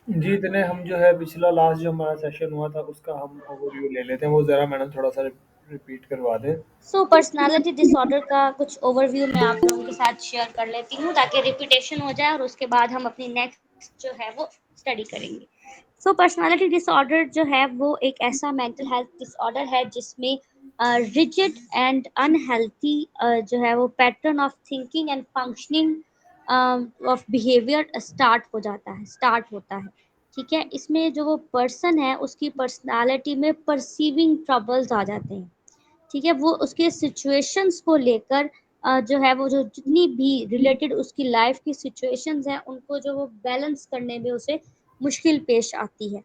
जी, इतने हम जो है पिछला लास्ट जो हमारा सेशन हुआ था उसका हम ओवरव्यू ले लेते हैं। वो ज़रा मैडम थोड़ा-सा रिपीट करवा दें। सो पर्सनालिटी डिसऑर्डर का कुछ ओवरव्यू मैं आप लोगों के साथ शेयर कर लेती हूँ ताकि रिपीटेशन हो जाए और उसके बाद हम अपनी नेक्स्ट जो है वो स्टडी करेंगे। सो पर्सनालिटी डिसऑर्डर जो है वो एक ऐसा मेंटल हेल्थ डिसऑर्डर है जिसमें रिजिड एंड अनहेल्थी जो है वो pattern of thinking and functioning of behaviour start होता है। ठीक है, इसमें जो वो पर्सन है उसकी पर्सनालिटी में परसीविंग ट्रबल्स आ जाते हैं। ठीक है, वो उसके सिचुएशंस को लेकर जो है वो जो जितनी भी रिलेटेड उसकी लाइफ की सिचुएशंस हैं उनको जो वो बैलेंस करने में उसे मुश्किल पेश आती है।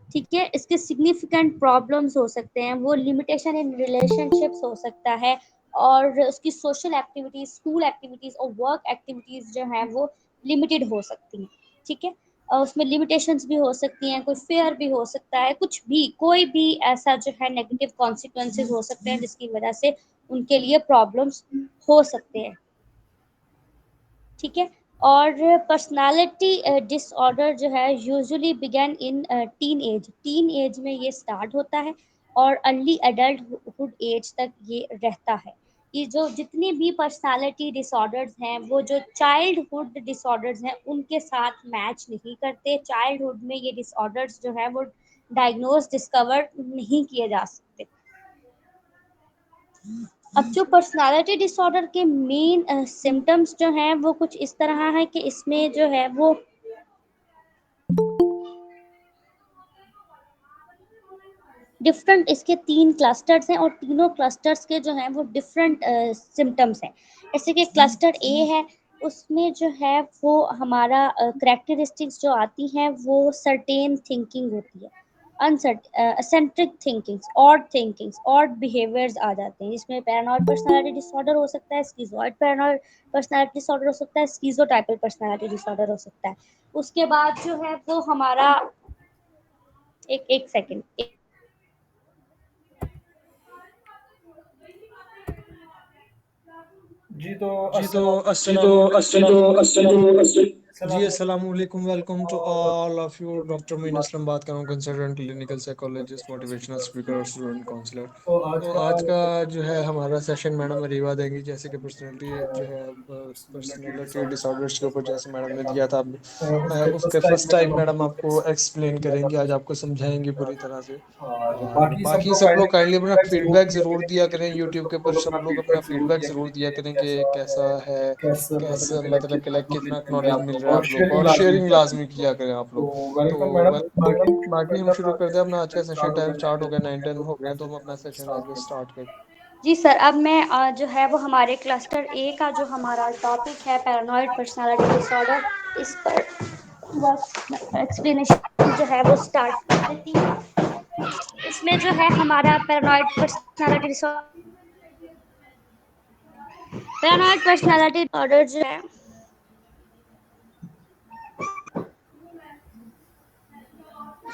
ठीक है, इसके सिग्निफिकेंट प्रॉब्लम्स हो सकते हैं, वो लिमिटेशन इन रिलेशनशिप्स हो सकता है और उसकी सोशल एक्टिविटीज, स्कूल एक्टिविटीज और वर्क एक्टिविटीज जो है वो लिमिटेड हो सकती हैं। ठीक है, उसमें लिमिटेशंस भी हो सकती हैं, कोई फेयर भी हो सकता है, कुछ भी कोई भी ऐसा जो है नेगेटिव कॉन्सिक्वेंसेस हो सकते हैं जिसकी वजह से उनके लिए प्रॉब्लम्स हो सकते हैं। ठीक है, और पर्सनालिटी डिसऑर्डर जो है यूजुअली बिगन इन टीन एज में ये स्टार्ट होता है और अर्ली एडल्टहुड एज तक ये रहता है। ये जो जितनी भी पर्सनालिटी डिसऑर्डर्स हैं वो जो चाइल्डहुड डिसऑर्डर्स हैं उनके साथ मैच नहीं करते। चाइल्डहुड में ये डिसऑर्डर्स जो है वो डायग्नोज डिस्कवर नहीं किए जा सकते। अब जो पर्सनालिटी डिसऑर्डर के मेन सिम्टम्स जो हैं वो कुछ इस तरह है कि इसमें जो है वो डिफरेंट इसके 3 क्लस्टर्स हैं और तीनों क्लस्टर्स के जो हैं वो डिफरेंट सिम्पटम्स हैं। जैसे कि क्लस्टर ए है, उसमें जो है वो हमारा कैरेक्टरिस्टिक्स जो आती हैं वो सर्टेन थिंकिंग होती है, एसेंट्रिक थिंकिंग्स, ऑड बिहेवियर्स आ जाते हैं, जिसमें पैरानॉइड पर्सनालिटी डिसऑर्डर हो सकता है, स्किज़ोइड पैरानॉइड पर्सनालिटी डिसऑर्डर हो सकता है, स्किज़ोटाइपल पर्सनालिटी डिसऑर्डर हो सकता है। उसके बाद जो है वो हमारा एक एक सेकंड जी, तो जी तो अस्सलाम अस्सलाम जी अस्सलाम अस्सलाम वालेकुम, welcome to all of you. Doctor Moin Aslam बात कर रहा हूँ, consultant clinical psychologist, motivational speaker और स्टूडेंट काउंसलर। तो आज तो का आज का जो है हमारा सेशन मैडम अरीवा देंगी, जैसे कि पर्सनैलिटी जो है पर्सनालिटी पर्सनैलिटी डिसऑर्डर डिसऑर्डर्स के ऊपर जैसे मैडम ने दिया था। उसके उसके first time first madam time आपको मैडम आपको एक्सप्लेन करेंगी, आज आपको समझाएंगी पूरी तरह से। और और बाकी सब बाकी लोग सब लोग काइंडली अपना फीडबैक जरूर फीडबैक दिया ज़रूर करें। दिया करें, यूट्यूब यूट्यूब पे के सब ऊपर लोग अपना सब लोग अपना फीडबैक जरूर फीडबैक दिया ज़रूर दिया करें कि करें कि कैसा कैसा है, है, कैसा कैसा मतलब कि कितना लाइक नॉलेज कितना मिल रहा है एक्नॉलेज आप मिल लोग रहा है और आप लोग को, शेयरिंग और लाजमी शेयरिंग करें। लाजमी किया करें आप तो लोग। तो वेलकम मैडम, बाकी हम शुरू करते हैं अपना। आज का सेशन टाइम स्टार्ट हो गया, 9-10 हो गए हैं, तो हम अपना सेशन आज स्टार्ट करते हैं। जी सर, अब मैं जो है वो हमारे क्लस्टर ए का जो हमारा टॉपिक है पैरानॉइड पर्सनालिटी डिसऑर्डर, इस पर बस एक्सप्लेनेशन जो है वो स्टार्ट कर देती हूँ। इसमें जो है हमारा पैरानॉइड पर्सनालिटी डिसऑर्डर जो है,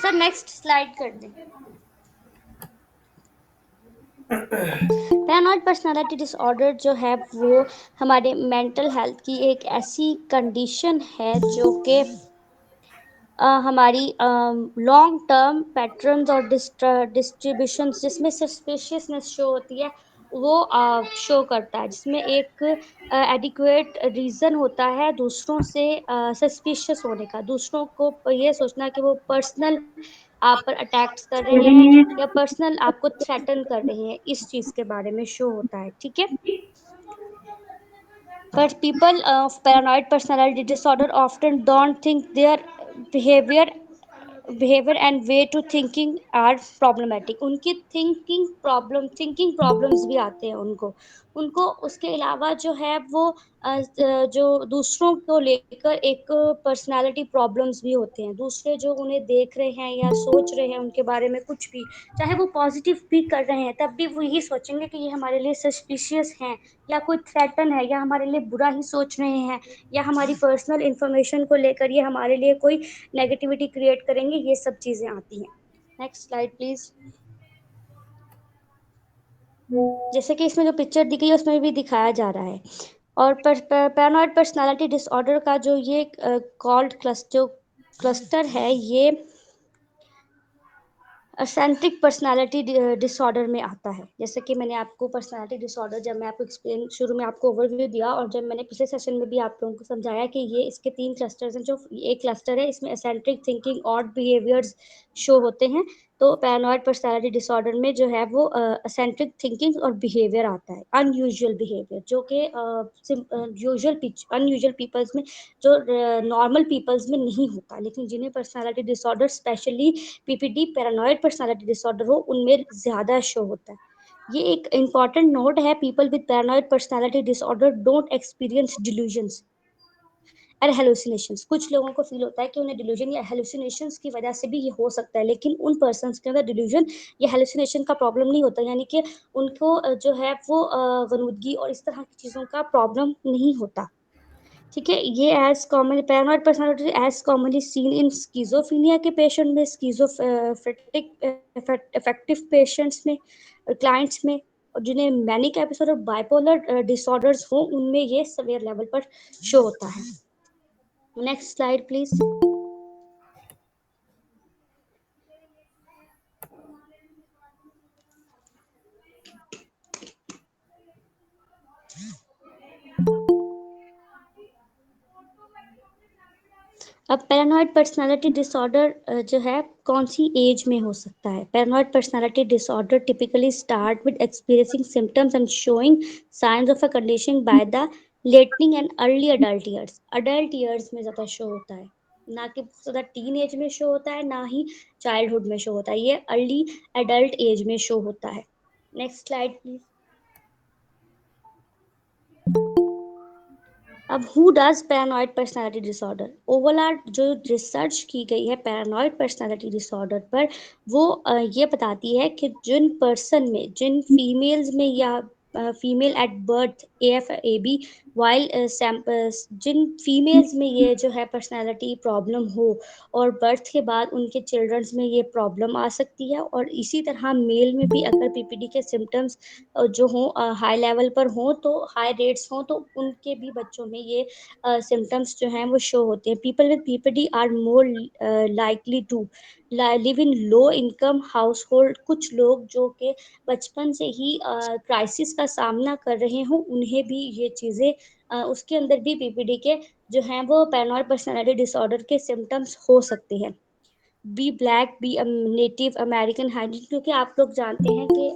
सर नेक्स्ट स्लाइड कर दें। पैरानॉइड पर्सनालिटी डिसऑर्डर जो है वो हमारे मेंटल हेल्थ की एक ऐसी कंडीशन है जो कि हमारी लॉन्ग टर्म पैटर्न्स और डिस्ट्रीब्यूशंस जिसमें सस्पिशियसनेस शो होती है वो शो करता है, जिसमें एक एडिक्वेट रीज़न होता है दूसरों से सस्पिशियस होने का, दूसरों को ये सोचना कि वो पर्सनल आप पर अटैक्स कर रहे हैं या पर्सनल आपको थ्रेटन कर रहे हैं, इस चीज़ के बारे में शो होता है। ठीक है, but people of paranoid personality disorder often don't think their behavior behavior and way to thinking are problematic। उनकी थिंकिंग प्रॉब्लम्स भी आते हैं उनको उनको उसके अलावा जो है वो जो दूसरों को लेकर एक पर्सनालिटी प्रॉब्लम्स भी होते हैं, दूसरे जो उन्हें देख रहे हैं या सोच रहे हैं उनके बारे में कुछ भी, चाहे वो पॉजिटिव भी कर रहे हैं तब भी वो यही सोचेंगे कि ये हमारे लिए सस्पिशियस हैं या कोई थ्रेटन है या हमारे लिए बुरा ही सोच रहे हैं या हमारी पर्सनल इंफॉर्मेशन को लेकर ये हमारे लिए कोई नेगेटिविटी क्रिएट करेंगे, ये सब चीज़ें आती हैं। Next slide please. जैसे कि इसमें जो पिक्चर दी गई है उसमें भी दिखाया जा रहा है। और पैरानॉइड पर्सनालिटी डिसऑर्डर का जो ये कॉल्ड क्लस्टर क्लस्टर है ये असेंट्रिक पर्सनालिटी डिसऑर्डर में आता है। जैसे कि मैंने आपको पर्सनालिटी डिसऑर्डर जब मैं आपको एक्सप्लेन शुरू में आपको ओवरव्यू दिया और जब मैंने पिछले सेशन में भी आप लोगों को समझाया कि ये इसके 3 क्लस्टर्स हैं। जो एक क्लस्टर है इसमें eccentric thinking, odd behaviours show होते हैं। तो पैरानॉइड पर्सनालिटी डिसऑर्डर में जो है वो एसेंट्रिक थिंकिंग और बिहेवियर आता है, अनयूजुअल बिहेवियर, जो कि अनयूजुअल पीपल्स में, जो नॉर्मल पीपल्स में नहीं होता, लेकिन जिन्हें personality disorder specially PPD paranoid personality disorder हो उनमें ज्यादा शो होता है। ये एक इंपॉर्टेंट नोट है, people with paranoid personality disorder don't experience delusions और हेलुसिनेशंस। कुछ लोगों को फील होता है कि उन्हें डिल्यूजन या हेलुसिनेशंस की वजह से भी ये हो सकता है, लेकिन उन पर्सन्स के अंदर डिल्यूजन या हेलुसिनेशन का प्रॉब्लम नहीं होता, यानी कि उनको जो है वो गनुदगी और इस तरह की चीज़ों का प्रॉब्लम नहीं होता। ठीक है, ये as common paranoid personality as commonly seen in schizophrenia के पेशेंट में, स्किज़ोफ्रेनिक अफेक्टिव पेशेंट्स में, क्लाइंट्स में, और जिन्हें मैनिक एपिसोड और बाइपोलर डिसऑर्डर्स हो उनमें ये सवेयर लेवल पर शो होता है। Next slide please. अब पैरानॉइड पर्सनालिटी डिसऑर्डर जो है कौन सी एज में हो सकता है? Paranoid personality disorder typically start with experiencing symptoms and showing signs of a condition by the लेटनिंग and early adult years. Adult years में ज़्यादा शो होता है, ना कि ज़्यादा टीन एज में शो होता है, ना ही चाइल्डहुड में शो होता है, ये अर्ली एडल्ट एज में शो होता है। Next slide please. अब who does paranoid personality disorder? Overall जो रिसर्च की गई है पैरानॉइड पर्सनालिटी डिसऑर्डर पर, वो ये बताती है कि जिन पर्सन में, जिन फीमेल्स में या female at birth F A B while samples, जिन फीमेल्स में ये जो है पर्सनालिटी प्रॉब्लम हो और बर्थ के बाद उनके चिल्ड्रंस में ये प्रॉब्लम आ सकती है, और इसी तरह मेल में भी अगर पीपीडी के सिम्टम्स जो हों हाई लेवल पर हों, तो हाई रेट्स हों, तो उनके भी बच्चों में ये सिम्टम्स जो हैं वो शो होते हैं। People with PPD are more likely to live in low income household. कुछ लोग जो कि बचपन से ही क्राइसिस का सामना कर रहे हों उन्हें भी ये चीज़ें उसके अंदर भी पीपीडी के जो हैं वो पैरानॉइड पर्सनालिटी डिसऑर्डर के सिम्टम्स हो सकते हैं। Be black, be native American hybrid, क्योंकि आप लोग जानते हैं कि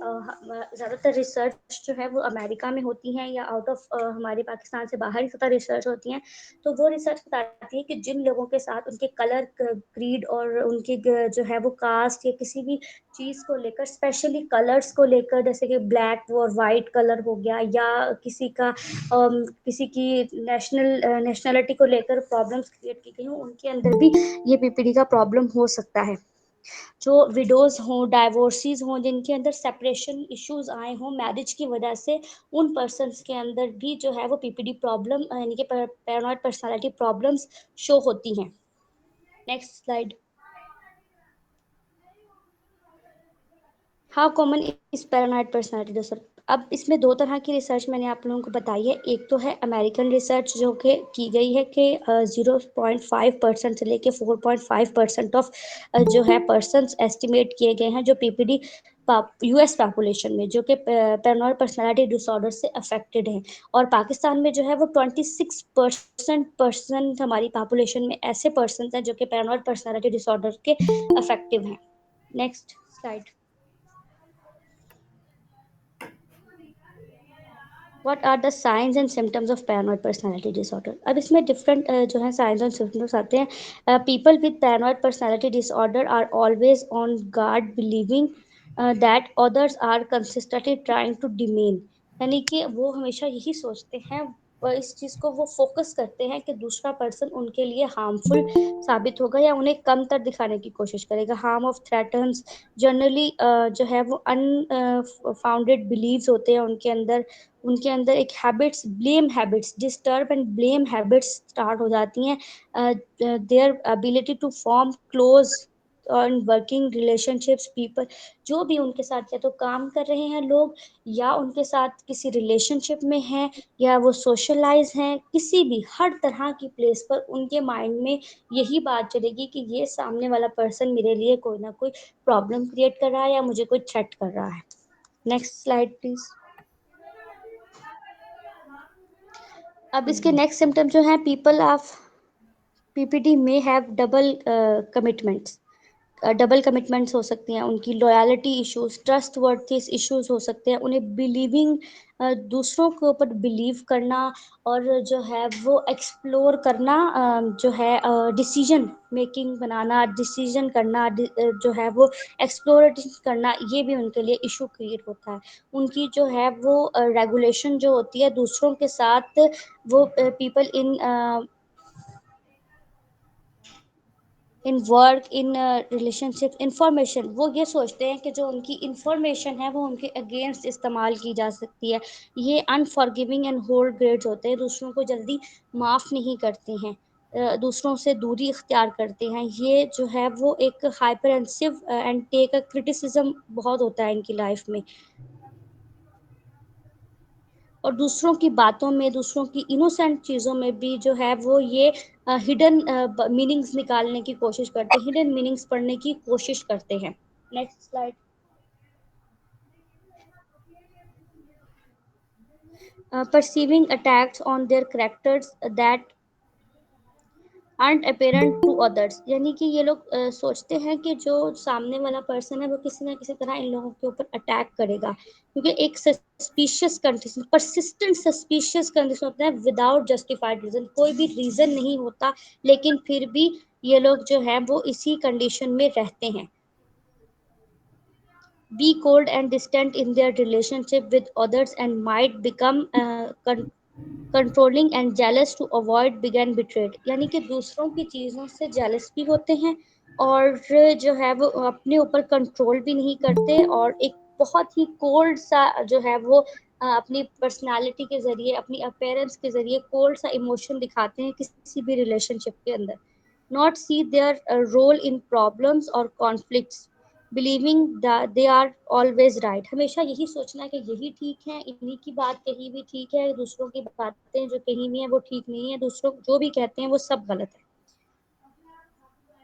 ज़्यादातर रिसर्च जो है वो अमेरिका में होती हैं या आउट ऑफ हमारे पाकिस्तान से बाहर ही ज़्यादा रिसर्च होती हैं। तो वो रिसर्च बताती है कि जिन लोगों के साथ उनके कलर, क्रीड और उनके जो है वो कास्ट या किसी भी चीज़ को लेकर, स्पेशली कलर्स को लेकर, जैसे कि ब्लैक और वाइट कलर हो गया, या किसी का किसी की नेशनलिटी को लेकर प्रॉब्लम्स क्रिएट की गई हो, उनके अंदर भी ये पीपीडी का प्रॉब्लम हो सकता है। जो विडोज हों, डाइवोर्सीज हों, जिनके अंदर सेपरेशन इश्यूज आए हों मैरिज की वजह से, उन पर्सन्स के अंदर भी जो है वो पीपीडी प्रॉब्लम यानी कि पैरानॉइड पर्सनालिटी प्रॉब्लम्स शो होती हैं। Next slide. How common is paranoid personality disorder? अब इसमें दो तरह की रिसर्च मैंने आप लोगों को बताई है। एक तो है अमेरिकन रिसर्च जो कि की गई है कि 0.5% से लेके 4.5% ऑफ जो है पर्सन्स एस्टिमेट किए गए हैं जो पीपीडी यूएस पॉपुलेशन में, जो कि पैरानॉइड पर्सनालिटी डिसऑर्डर से अफेक्टेड हैं। और पाकिस्तान में जो है वो 26% हमारी पॉपुलेशन में ऐसे पर्सन हैं जो कि पैरानॉइड पर्सनालिटी डिसऑर्डर के अफेक्टिव हैं। Next slide. What are the signs and symptoms of paranoid personality disorder? अब इसमें डिफरेंट जो है साइंस एंड सिम्टम्स आते हैं। People with paranoid personality disorder are always on guard, believing that others are consistently trying to demean. यानी कि वो हमेशा यही सोचते हैं, इस चीज़ को वो फोकस करते हैं कि दूसरा पर्सन उनके लिए हार्मफुल साबित होगा या उन्हें कमतर दिखाने की कोशिश करेगा। हार्म ऑफ थ्रेटन्स जनरली जो है वो अनफाउंडेड बिलीव्स होते हैं उनके अंदर। उनके अंदर एक habits, blame habits, disturb and blame habits start हो जाती हैं। Their ability to form close on working relationships people, जो भी उनके साथ या तो काम कर रहे हैं लोग, या उनके साथ किसी रिलेशनशिप में हैं, या वो सोशलाइज हैं, किसी भी हर तरह की प्लेस पर उनके माइंड में यही बात चलेगी कि ये सामने वाला पर्सन मेरे लिए कोई ना कोई प्रॉब्लम क्रिएट कर रहा है या मुझे कोई थ्रेट कर रहा है। Next slide please. अब इसके नेक्स्ट सिम्टम जो है, पीपल ऑफ पीपीडी में have double commitments. Double commitments हो सकती हैं उनकी, लॉयल्टी इश्यूज, ट्रस्ट वर्थीस इश्यूज हो सकते हैं, उन्हें बिलीविंग, दूसरों के ऊपर बिलीव करना, और जो है वो एक्सप्लोर करना, जो है डिसीजन मेकिंग बनाना, डिसीजन करना, जो है वो एक्सप्लोरेटिंग करना, ये भी उनके लिए इशू क्रिएट होता है। उनकी जो है वो रेगुलेशन जो होती है दूसरों के साथ, वो people in work, in relationship, information, वो ये सोचते हैं कि जो उनकी इंफॉर्मेशन है वो उनके अगेंस्ट इस्तेमाल की जा सकती है। ये अनफॉरगिविंग एंड होल्ड ग्रेड्स होते हैं, दूसरों को जल्दी माफ़ नहीं करते हैं, दूसरों से दूरी इख्तियार करते हैं। ये जो है वो एक हाइपरएंसिव एंड टेक अ क्रिटिसिज्म बहुत होता है इनकी लाइफ में, और दूसरों की बातों में, दूसरों की इनोसेंट चीज़ों में भी जो है वो ये हिडन मीनिंग्स निकालने की कोशिश करते हैं, हिडन मीनिंग्स पढ़ने की कोशिश करते हैं। Next slide. Perceiving attacks on their characters that aren't apparent to others, यानी कि ये लोग सोचते हैं कि जो सामने वाला पर्सन है वो किसी ना किसी तरह इन लोगों के ऊपर अटैक करेगा, क्योंकि एक suspicious condition, persistent suspicious condition होता है विदाउट जस्टिफाइड रीजन, कोई भी रीजन नहीं होता लेकिन फिर भी ये लोग जो है वो इसी कंडीशन में रहते हैं। Be cold and distant in their relationship with others and might become controlling and jealous to avoid big and betrayed, यानी कि दूसरों की चीज़ों से जेलस भी होते हैं, और जो है वो अपने ऊपर कंट्रोल भी नहीं करते, और एक बहुत ही कोल्ड सा जो है वो अपनी पर्सनालिटी के ज़रिए, अपनी अपेयरेंस के ज़रिए कोल्ड सा इमोशन दिखाते हैं किसी भी रिलेशनशिप के अंदर। Not see their role in problems और conflicts, believing they are always right, हमेशा यही सोचना है कि यही ठीक है, इन्हीं की बात कहीं भी ठीक है, दूसरों की बातें जो कहीं भी है वो ठीक नहीं है, दूसरों जो भी कहते हैं वो सब गलत है।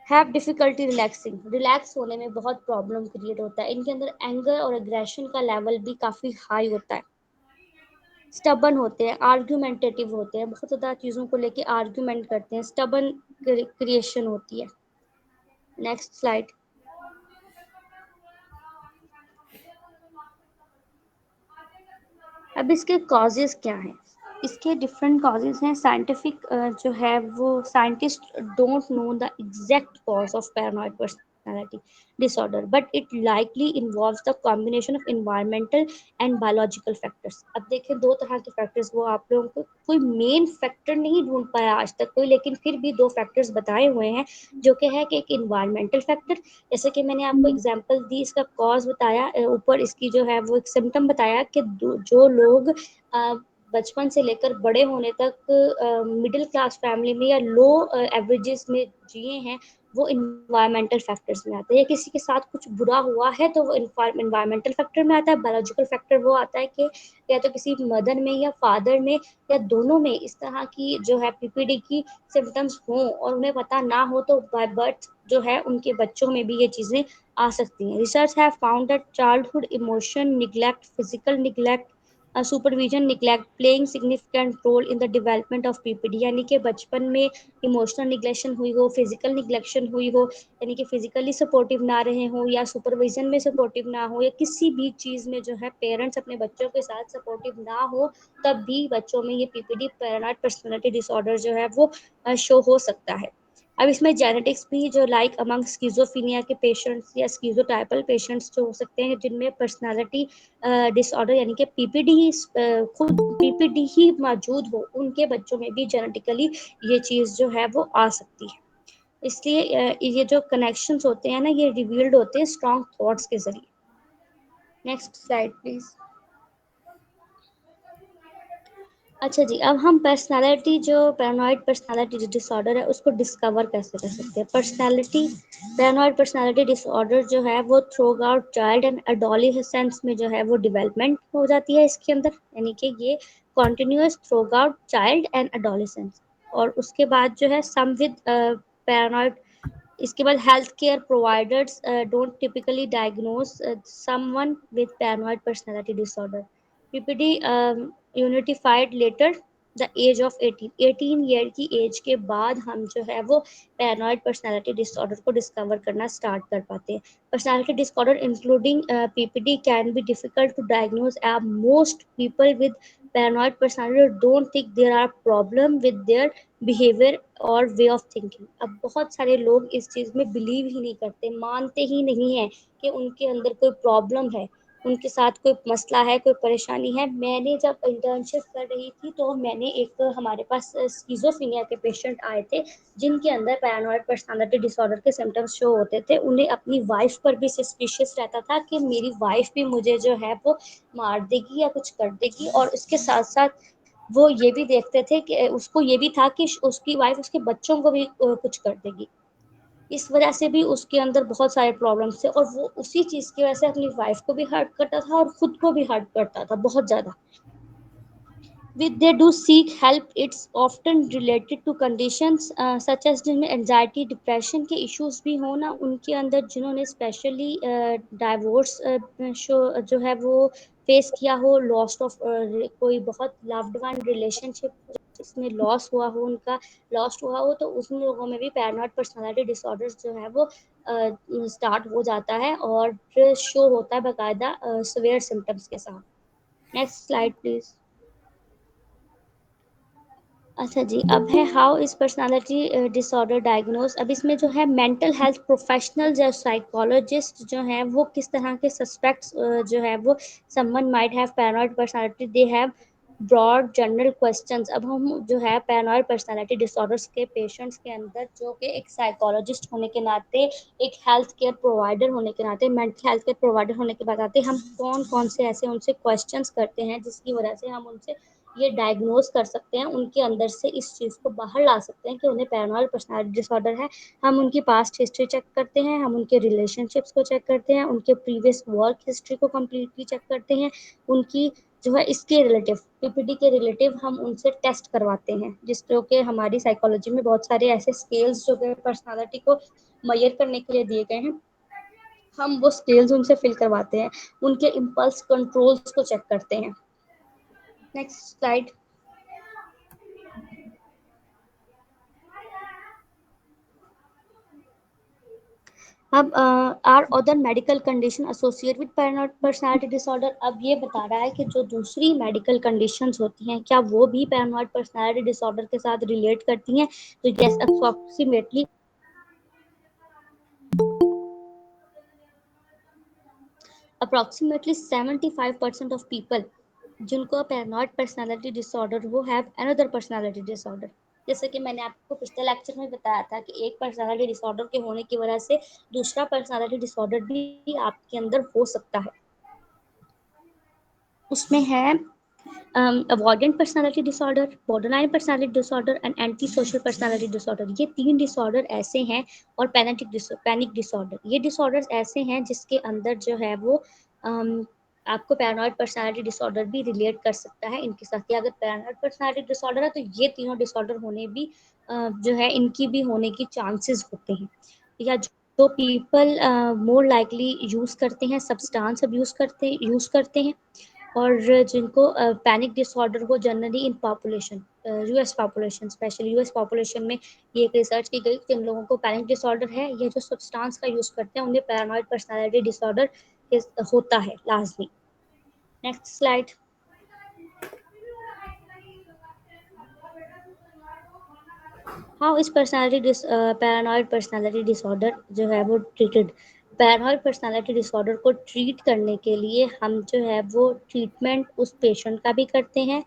हैव डिफिकल्टी रिलैक्सिंग, रिलैक्स होने में बहुत प्रॉब्लम क्रिएट होता है, इनके अंदर एंगर और एग्रेशन का लेवल भी काफ़ी हाई होता है। स्टबन होते हैं, आर्ग्यूमेंटेटिव होते हैं, बहुत ज़्यादा चीज़ों को लेके आर्ग्यूमेंट करते हैं, स्टबन क्रिएशन होती है। Next slide. अब इसके कॉजेज क्या हैं? इसके डिफरेंट कॉजेज हैं। साइंटिफिक जो है वो scientist don't know the exact cause of paranoid personality disorder, but it likely involves the combination of environmental and biological factors. अब देखें, दो तरह के फैक्टर्स, वो आप लोगों को कोई मेन फैक्टर नहीं ढूंढ पाया आज तक कोई, लेकिन फिर भी दो फैक्टर्स बताए हुए हैं, जो कि है कि एक इन्वायरमेंटल फैक्टर, जैसे कि मैंने आपको एग्जांपल दी, इसका कॉज बताया, ऊपर इसकी जो है वो एक सिम्टम बताया कि जो लोग बचपन से लेकर बड़े होने तक मिडिल क्लास फैमिली में या लो एवरेजेस में जिए हैं, वो इन्वायरमेंटल फैक्टर्स में आता है। या किसी के साथ कुछ बुरा हुआ है तो वो इन्वायरमेंटल फैक्टर में आता है। बायोलॉजिकल फैक्टर वो आता है कि या तो किसी मदर में या फादर में या दोनों में इस तरह की जो है पीपीडी की सिम्टम्स हों और उन्हें पता ना हो, तो बाय बर्थ जो है उनके बच्चों में भी ये चीज़ें आ सकती हैं। Research have found that childhood emotion neglect, physical neglect, supervision neglect playing significant role in the development of PPD, यानी कि बचपन में इमोशनल निग्लेक्शन हुई हो, फिजिकल निग्लेक्शन हुई हो, यानी कि फिजिकली सपोर्टिव ना रहे हों या सुपरविजन में सपोर्टिव ना हो, या किसी भी चीज़ में जो है पेरेंट्स अपने बच्चों के साथ सपोर्टिव ना हो, तब भी बच्चों में ये पीपीडी पैरानॉइड पर्सनालिटी डिसऑर्डर जो है वो शो हो सकता है। अब इसमें जेनेटिक्स भी, जो लाइक अमंग स्किज़ोफ्रेनिया के पेशेंट्स या स्किज़ोटाइपल पेशेंट्स जो हो सकते हैं, जिनमें पर्सनालिटी डिसऑर्डर यानी कि पीपीडी ही खुद पीपीडी ही मौजूद हो, उनके बच्चों में भी जेनेटिकली ये चीज़ जो है वो आ सकती है। इसलिए ये जो कनेक्शंस होते हैं ना, ये रिवील्ड होते हैं स्ट्रॉन्ग थॉट्स के ज़रिए। Next slide please. अच्छा जी, अब हम पर्सनालिटी जो पैरानॉइड पर्सनालिटी डिसऑर्डर है उसको डिस्कवर कैसे कर सकते हैं। पैरानॉइड पर्सनालिटी डिसऑर्डर जो है वो through out child and adolescence में जो है वो डेवलपमेंट हो जाती है इसके अंदर, यानी कि ये continuous through out child and adolescence. और उसके बाद जो है सम विद पैरानॉइड, इसके बाद health care providers don't typically diagnose someone with paranoid personality disorder. PPD यूनिटिफाइड later the age of 18 year की एज के बाद हम जो है वो पैरानॉइड पर्सनालिटी डिसऑर्डर को डिस्कवर करना स्टार्ट कर पाते हैं। Personality disorder including PPD can be difficult to diagnose as most people with paranoid personality don't think there are problem with their behaviour और वे ऑफ थिंकिंग। अब बहुत सारे लोग इस चीज़ में बिलीव ही नहीं करते, मानते ही नहीं है कि उनके अंदर कोई प्रॉब्लम है, उनके साथ कोई मसला है, कोई परेशानी है। मैंने जब इंटर्नशिप कर रही थी तो मैंने एक हमारे पास स्किज़ोफ्रेनिया के पेशेंट आए थे जिनके अंदर पैरानॉइड पर्सनालिटी डिसऑर्डर के सिम्टम्स शो होते थे। उन्हें अपनी वाइफ पर भी सस्पिशियस रहता था कि मेरी वाइफ भी मुझे जो है वो मार देगी या कुछ कर देगी, और उसके साथ साथ वो ये भी देखते थे कि उसको ये भी था कि उसकी वाइफ उसके बच्चों को भी कुछ कर देगी। इस वजह से भी उसके अंदर बहुत सारे प्रॉब्लम्स थे, और वो उसी चीज़ की वजह से अपनी वाइफ को भी हर्ट करता था और खुद को भी हर्ट करता था बहुत ज़्यादा। With they do seek help, it's often related to conditions such as जिनमें एंजाइटी डिप्रेशन के इश्यूज भी हो ना उनके अंदर, जिन्होंने स्पेशली डाइवोर्स जो है वो फेस किया हो, लॉस्ट ऑफ कोई बहुत लव्ड वन रिलेशनशिप जिसमें लॉस हुआ हो, उनका लॉस्ट हुआ हो, तो उन लोगों में भी पैरानॉइड पर्सनालिटी डिसऑर्डर्स जो है वो स्टार्ट हो जाता है और शो होता है बाकायदा सीवियर सिम्टम्स के साथ। Next slide please. अच्छा जी, अब है how is personality disorder diagnose. अब इसमें जो है मेंटल हेल्थ प्रोफेशनल जो साइकोलॉजिस्ट जो हैं वो किस तरह के सस्पेक्ट्स जो है वो someone might have paranoid personality, they have broad general questions. अब हम जो है पैरानॉइड पर्सनालिटी डिसऑर्डर्स के पेशेंट्स के अंदर जो कि एक साइकोलॉजिस्ट होने के नाते, एक हेल्थ केयर प्रोवाइडर होने के नाते, मेंटल हेल्थ केयर प्रोवाइडर होने के नाते हम कौन कौन से ऐसे उनसे क्वेश्चंस करते हैं जिसकी वजह से हम उनसे ये डायग्नोज कर सकते हैं, उनके अंदर से इस चीज़ को बाहर ला सकते हैं कि उन्हें पैरानॉइड पर्सनालिटी डिसऑर्डर है। हम उनकी पास्ट हिस्ट्री चेक करते हैं, हम उनके रिलेशनशिप्स को चेक करते हैं, उनके प्रीवियस वर्क हिस्ट्री को कम्प्लीटली चेक करते हैं, उनकी जो है इसके रिलेटिव पीपीडी के रिलेटिव हम उनसे टेस्ट करवाते हैं, जिसको कि हमारी साइकोलॉजी में बहुत सारे ऐसे स्केल्स जो कि पर्सनालिटी को मेजर करने के लिए दिए गए हैं, हम वो स्केल्स उनसे फिल करवाते हैं, उनके इम्पल्स कंट्रोल्स को चेक करते हैं। Next slide. अब are other medical condition associate with paranoid personality disorder. अब ये बता रहा है कि जो दूसरी मेडिकल कंडीशंस होती हैं क्या वो भी पैरानॉइड पर्सनालिटी डिसऑर्डर के साथ रिलेट करती हैं। तो यस, अप्रोक्सीमेटली 75% ऑफ पीपल जिनको पैरानॉइड पर्सनालिटी डिसऑर्डर वो हैव अनदर पर्सनालिटी डिसऑर्डर। जैसे कि मैंने आपको पिछले लेक्चर में बताया था कि एक पर्सनालिटी डिसऑर्डर के होने की वजह से दूसरा पर्सनालिटी डिसऑर्डर भी आपके अंदर हो सकता है। उसमें है avoidant personality disorder, borderline personality disorder and anti social personality disorder. ये तीन डिसऑर्डर ऐसे हैं, और पैनिक डिसऑर्डर, ये डिसऑर्डर्स ऐसे हैं जिसके अंदर जो है वो आपको पैरानॉइड पर्सनालिटी डिसऑर्डर भी रिलेट कर सकता है इनके साथ, कि अगर पैरानॉइड पर्सनालिटी डिसऑर्डर है तो ये तीनों डिसऑर्डर होने भी जो है इनकी भी होने की चांसेस होते हैं। या जो पीपल मोर लाइकली यूज करते हैं, सब्सटेंस यूज करते हैं, और जिनको पैनिक डिसऑर्डर हो generally in population, US population, specially US population में ये एक रिसर्च की गई, जिन लोगों को पैनिक डिसऑर्डर है ये जो सब्सटेंस का यूज करते हैं उन्हें पैरानॉइड पर्सनालिटी डिसऑर्डर होता है लाजमी। Next slide. How is paranoid personality disorder जो है वो ट्रीटेड। पैरानॉइड पर्सनालिटी डिसऑर्डर को ट्रीट करने के लिए हम जो है वो ट्रीटमेंट उस पेशेंट का भी करते हैं,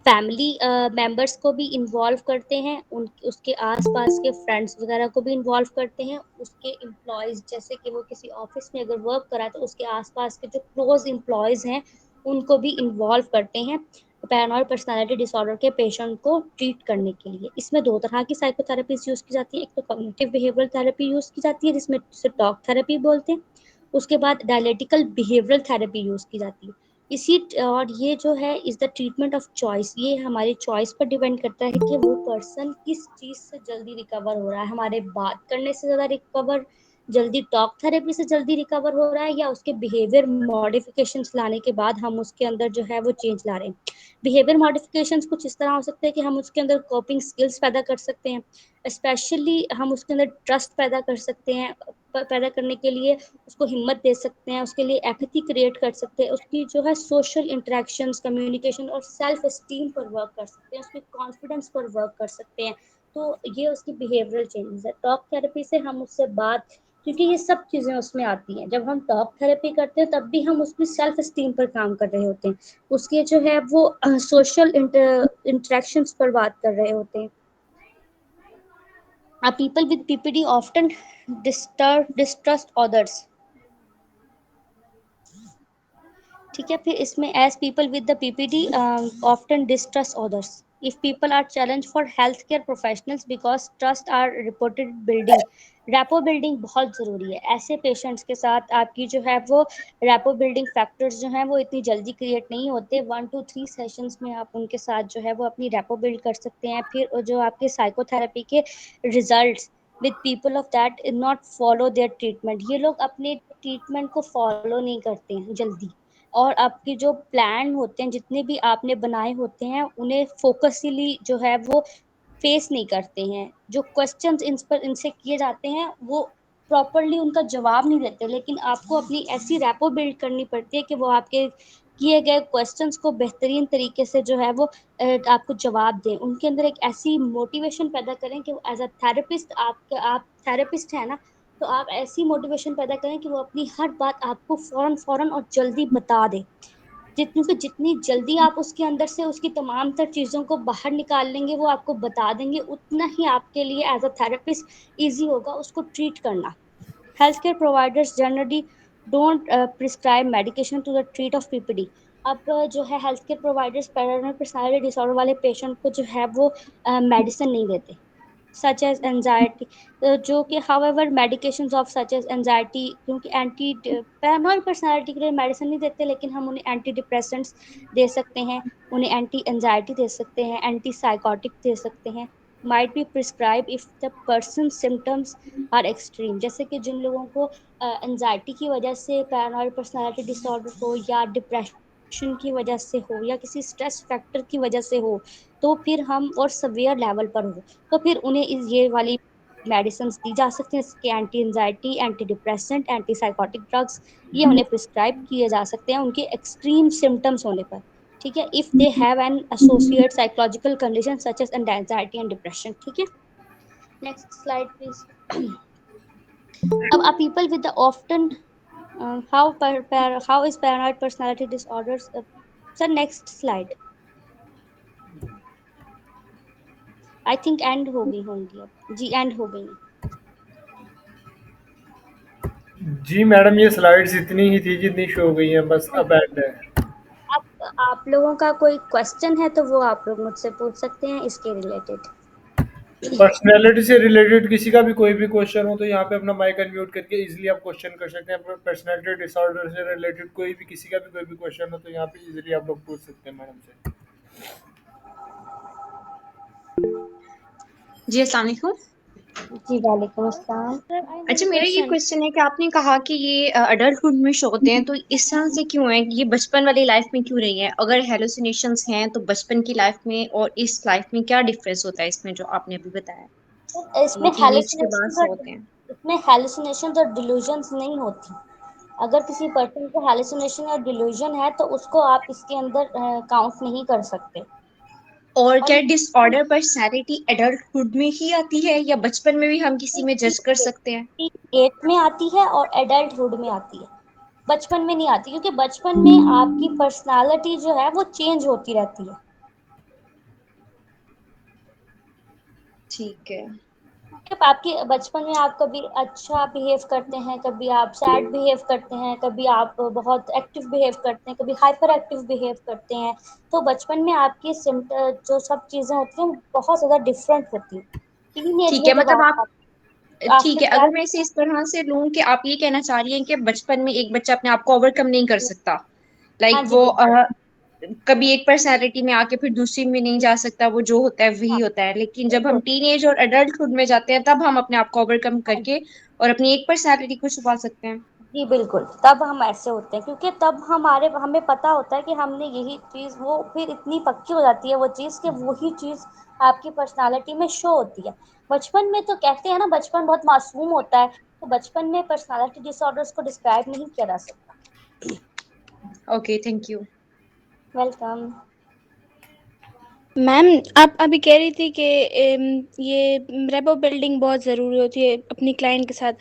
फैमिली मेंबर्स को भी इन्वॉल्व करते हैं, उसके आसपास के फ्रेंड्स वगैरह को भी इन्वॉल्व करते हैं, उसके एम्प्लॉयज़ जैसे कि वो किसी ऑफिस में अगर वर्क करा तो उसके आसपास के जो क्लोज एम्प्लॉयज़ हैं उनको भी इन्वॉल्व करते हैं। पैरानॉइड पर्सनालिटी डिसऑर्डर के पेशेंट को ट्रीट करने के लिए। इसमें दो तरह की साइकोथेरेपीज यूज की जाती है। एक तो कॉग्निटिव बिहेवियरल थेरेपी यूज की जाती है जिसमें जिसे टॉक थेरेपी बोलते हैं। उसके बाद डायलेटिकल बिहेवियरल थेरेपी यूज की जाती है। इसी और ये जो है is the treatment of choice. ये हमारी चॉइस पर डिपेंड करता है कि वो पर्सन किस चीज से जल्दी रिकवर हो रहा है, हमारे बात करने से ज्यादा रिकवर जल्दी, टॉक थेरेपी से जल्दी रिकवर हो रहा है, या उसके बिहेवियर मॉडिफिकेशंस लाने के बाद हम उसके अंदर जो है वो चेंज ला रहे हैं। बिहेवियर मॉडिफिकेशंस कुछ इस तरह हो सकते हैं कि हम उसके अंदर कोपिंग स्किल्स पैदा कर सकते हैं, स्पेशली हम उसके अंदर ट्रस्ट पैदा कर सकते हैं। पैदा करने के लिए उसको हिम्मत दे सकते हैं, उसके लिए एपैथी क्रिएट कर सकते हैं, उसकी जो है सोशल इंटरेक्शंस, कम्युनिकेशन और सेल्फ एस्टीम पर वर्क कर सकते हैं, उसके कॉन्फिडेंस पर वर्क कर सकते हैं। तो ये उसकी बिहेवियरल चेंजेस है। टॉक थेरेपी से हम उससे बात, क्योंकि ये सब चीजें उसमें आती हैं। जब हम टॉक थेरेपी करते हैं तब भी हम उसकी सेल्फ एस्टीम पर काम कर रहे होते हैं, उसके जो है वो सोशल इंटरेक्शंस पर बात कर रहे होते हैं। People with PPD often distrust others। ठीक है, फिर इसमें as people with the PPD often distrust others. If people are challenge for health care professionals because trust are reported building. Rapport building बहुत जरूरी है। ऐसे पेशेंट्स के साथ आपकी जो है वो रैपो बिल्डिंग फैक्टर्स जो हैं वो इतनी जल्दी क्रिएट नहीं होते। 1 to 3 सेशंस में आप उनके साथ जो है वो अपनी रैपो बिल्ड कर सकते हैं। फिर जो आपके साइकोथेरेपी के results with people of that not follow their treatment. ये लोग अपने ट्रीटमेंट को फॉलो नहीं करते हैं जल्दी, और आपके जो प्लान होते हैं जितने भी आपने बनाए होते हैं उन्हें फोकसली जो है वो फेस नहीं करते हैं। जो क्वेश्चंस इनसे किए जाते हैं वो प्रॉपरली उनका जवाब नहीं देते। लेकिन आपको अपनी ऐसी रैपो बिल्ड करनी पड़ती है कि वो आपके किए गए क्वेश्चंस को बेहतरीन तरीके से जो है वो आपको जवाब दें। उनके अंदर एक ऐसी मोटिवेशन पैदा करें कि एज अ थेरेपिस्ट, आप थेरेपिस्ट है ना, तो आप ऐसी मोटिवेशन पैदा करें कि वो अपनी हर बात आपको फौरन फौरन और जल्दी बता दे। जितनी जल्दी आप उसके अंदर से उसकी तमाम तर चीज़ों को बाहर निकाल लेंगे, वो आपको बता देंगे, उतना ही आपके लिए एज अ थेरेपिस्ट ईजी होगा उसको ट्रीट करना। Healthcare providers generally don't prescribe medication to the treat of PPD। अब जो है health care providers paranoid personality disorder वाले पेशेंट को जो है वो मेडिसिन नहीं देते, सच एज एंजाइटी। जो कि however medications of such as anxiety, क्योंकि एंटी पैरानॉइड पर्सनालिटी के लिए मेडिसिन नहीं देते, लेकिन हम उन्हें एंटी डिप्रेसेंट्स दे सकते हैं, उन्हें एंटी एंजाइटी दे सकते हैं, एंटी साइकोटिक दे सकते हैं। Might be prescribe if the person symptoms are extreme. जैसे कि जिन लोगों को एंजाइटी की वजह से पैरानॉइड पर्सनालिटी डिसऑर्डर हो, या डिप्रेशन की वजह से हो, या किसी स्ट्रेस फैक्टर की वजह से हो, तो फिर हम और सवियर लेवल पर हो, तो फिर उन्हें ये वाली मेडिसिन दी जा सकती हैं, जैसे anti anxiety, anti depressant, anti psychotic drugs. ये उन्हें प्रिस्क्राइब किए जा सकते हैं उनके एक्सट्रीम सिम्टम्स होने पर। ठीक है, if they have an associate psychological condition such as anxiety and depression. ठीक है, नेक्स्ट स्लाइड प्लीज। अब a people with the often how is paranoid personality disorders sir, next slide। I think and हो गई होंगी अब जी, and हो गई। जी madam, ये स्लाइड्स इतनी ही थी जितनी शो गई हैं, बस अब एंड है। अब आप लोगों का कोई क्वेश्चन है तो वो आप लोग मुझसे पूछ सकते हैं इसके रिलेटेड। पर्सनैलिटी से रिलेटेड किसी का भी कोई भी क्वेश्चन हो तो यहाँ पे अपना माइक अनम्यूट करके इजीली आप क्वेश्चन कर सकते हैं। पर्सनैलिटी डिसऑर्डर से रिलेटेड कोई भी किसी का भी कोई भी क्वेश्चन हो तो यहाँ पे इजीली आप लोग पूछ सकते हैं मैडम से। जी अस्सलाम वालेकुम। जी वालेकुम अस्सलाम। अच्छा, मेरा ये क्वेश्चन है कि आपने कहा कि ये अडल्टहुड में शो होते हैं, तो इस तरह से क्यों है? ये बचपन वाली लाइफ में क्यों नहीं है? अगर हेलुसिनेशंस हैं तो बचपन की लाइफ में और इस लाइफ में क्या डिफरेंस होता है इसमें, जो आपने अभी बताया इसमें कि टीनेज के बाद शो होते हैं? इसमें हेलुसिनेशन और डिल्यूजन्स नहीं होती। अगर किसी पर्सन को हेलुसिनेशन या डिल्यूजन है तो उसको आप इसके अंदर काउंट नहीं कर सकते। और और क्या डिसऑर्डर पर्सनैलिटी एडल्टहुड में ही आती है या बचपन में भी हम किसी में जज कर सकते हैं? एज में आती है और एडल्टहुड में आती है, बचपन में नहीं आती, क्योंकि बचपन में आपकी पर्सनालिटी जो है वो चेंज होती रहती है। ठीक है। जब आपके बचपन में आप कभी अच्छा बिहेव करते हैं, कभी आप सैड बिहेव करते हैं, कभी आप बहुत एक्टिव बिहेव करते हैं, कभी हाइपर एक्टिव बिहेव करते हैं, तो बचपन में आपकी जो सब चीजें होती हैं बहुत ज्यादा डिफरेंट होती हैं। टीनेज ठीक में है, जब मतलब आप आप ठीक आफ्टर है, अगर दैट। मैं इसे इस तरह से लूं कि आप ये कहना चाह रही हैं कि बचपन में एक बच्चा अपने आप को ओवरकम नहीं कर सकता, हाँ लाइक जी वो बिल्कुल। कभी एक पर्सनालिटी में आके फिर दूसरी में नहीं जा सकता, वो जो होता है वही हाँ होता है, लेकिन जब हम बिल्कुल। टीनेज और अडल्टहुड में जाते हैं तब हम अपने आप को ओवरकम हाँ करके और अपनी एक पर्सनालिटी को छुपा सकते हैं। जी बिल्कुल, तब हम ऐसे होते हैं क्योंकि तब हमें पता होता है कि हमने यही चीज़, वो फिर इतनी पक्की हो जाती है वो चीज़ कि वही चीज़ आपकी पर्सनालिटी में शो होती है। बचपन में तो कहते हैं ना, बचपन बहुत मासूम होता है, तो बचपन में पर्सनालिटी डिसऑर्डर्स को डिस्क्राइब नहीं किया जा सकता। Okay, thank you. Welcome. Ma'am, आप अभी कह रही थी कि ये रेपो बिल्डिंग बहुत ज़रूरी होती है अपनी क्लाइंट के साथ।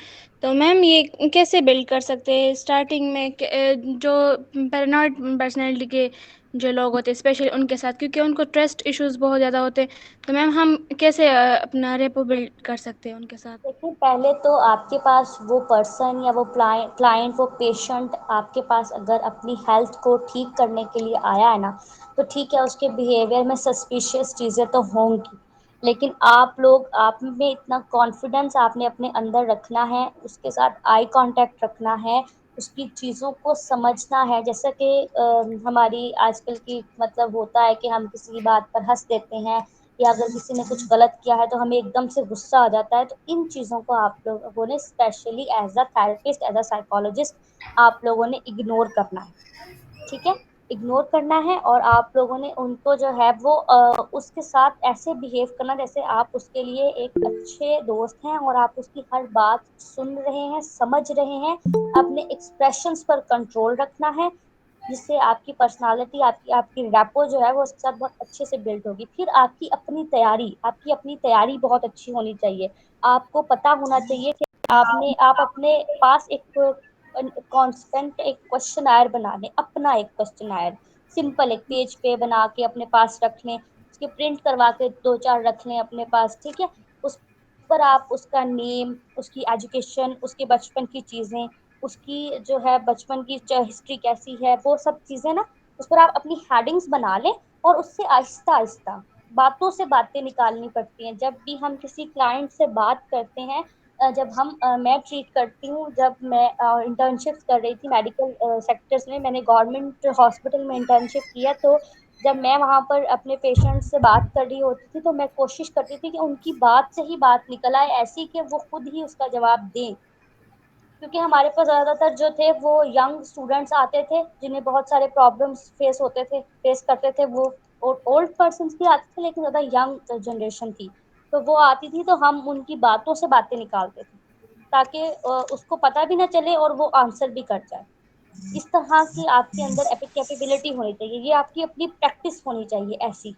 तो मैम ये कैसे बिल्ड कर सकते हैं स्टार्टिंग में जो पैरानॉइड पर्सनैलिटी के जो लोग होते हैं स्पेशली उनके साथ, क्योंकि उनको ट्रस्ट इश्यूज बहुत ज़्यादा होते हैं। तो मैम हम कैसे अपना रेपो बिल्ड कर सकते हैं उनके साथ? देखिए, पहले तो आपके पास वो पर्सन या वो क्लाइंट, वो पेशेंट आपके पास अगर अपनी हेल्थ को ठीक करने के लिए आया है ना, तो ठीक है, उसके बिहेवियर में सस्पिशियस चीज़ें तो होंगी, लेकिन आप में इतना कॉन्फिडेंस आपने अपने अंदर रखना है, उसके साथ आई कांटेक्ट रखना है, उसकी चीज़ों को समझना है। जैसा कि हमारी आजकल की मतलब होता है कि हम किसी की बात पर हंस देते हैं, या अगर किसी ने कुछ गलत किया है तो हमें एकदम से गुस्सा आ जाता है। तो इन चीज़ों को आप लोगों ने specially as a therapist, as a psychologist, आप लोगों ने इग्नोर करना है। ठीक है? इग्नोर करना है, और आप लोगों ने उनको जो है वो उसके साथ ऐसे बिहेव करना जैसे आप उसके लिए एक अच्छे दोस्त हैं और आप उसकी हर बात सुन रहे हैं, समझ रहे हैं। अपने एक्सप्रेशंस पर कंट्रोल रखना है, जिससे आपकी पर्सनालिटी, आपकी आपकी रैपो जो है वो उसके साथ बहुत अच्छे से बिल्ड होगी। फिर आपकी अपनी तैयारी बहुत अच्छी होनी चाहिए। आपको पता होना चाहिए कि आप अपने पास एक कांस्टेंट एक क्वेश्चनायर बना लें, अपना एक क्वेश्चनायर सिंपल एक पेज पे बना के अपने पास रख लें, उसके प्रिंट करवा के 2-4 रख लें अपने पास, ठीक है? उस पर आप उसका नेम, उसकी एजुकेशन, उसके बचपन की चीज़ें, उसकी जो है बचपन की हिस्ट्री कैसी है, वो सब चीज़ें ना उस पर आप अपनी हेडिंग्स बना लें, और उससे आहिस्ता-आहिस्ता बातों से बातें निकालनी पड़ती हैं। जब भी हम किसी क्लाइंट से बात करते हैं, मैं ट्रीट करती हूँ, जब मैं इंटर्नशिप्स कर रही थी मेडिकल सेक्टर्स में, मैंने गवर्नमेंट हॉस्पिटल में इंटर्नशिप किया, तो जब मैं वहाँ पर अपने पेशेंट्स से बात कर रही होती थी, तो मैं कोशिश करती थी कि उनकी बात से ही बात निकल आए, ऐसी कि वो खुद ही उसका जवाब दें। क्योंकि हमारे पास ज़्यादातर जो थे वो यंग स्टूडेंट्स आते थे, जिन्हें बहुत सारे प्रॉब्लम्स फेस करते थे वो, और ओल्ड पर्सन्स भी आते थे, लेकिन ज़्यादा यंग जनरेशन थी। तो वो आती थी तो हम उनकी बातों से बातें निकालते थे, ताकि उसको पता भी ना चले और वो आंसर भी कर जाए। इस तरह की आपके अंदर कैपेबिलिटी होनी चाहिए, ये आपकी अपनी प्रैक्टिस होनी चाहिए ऐसी।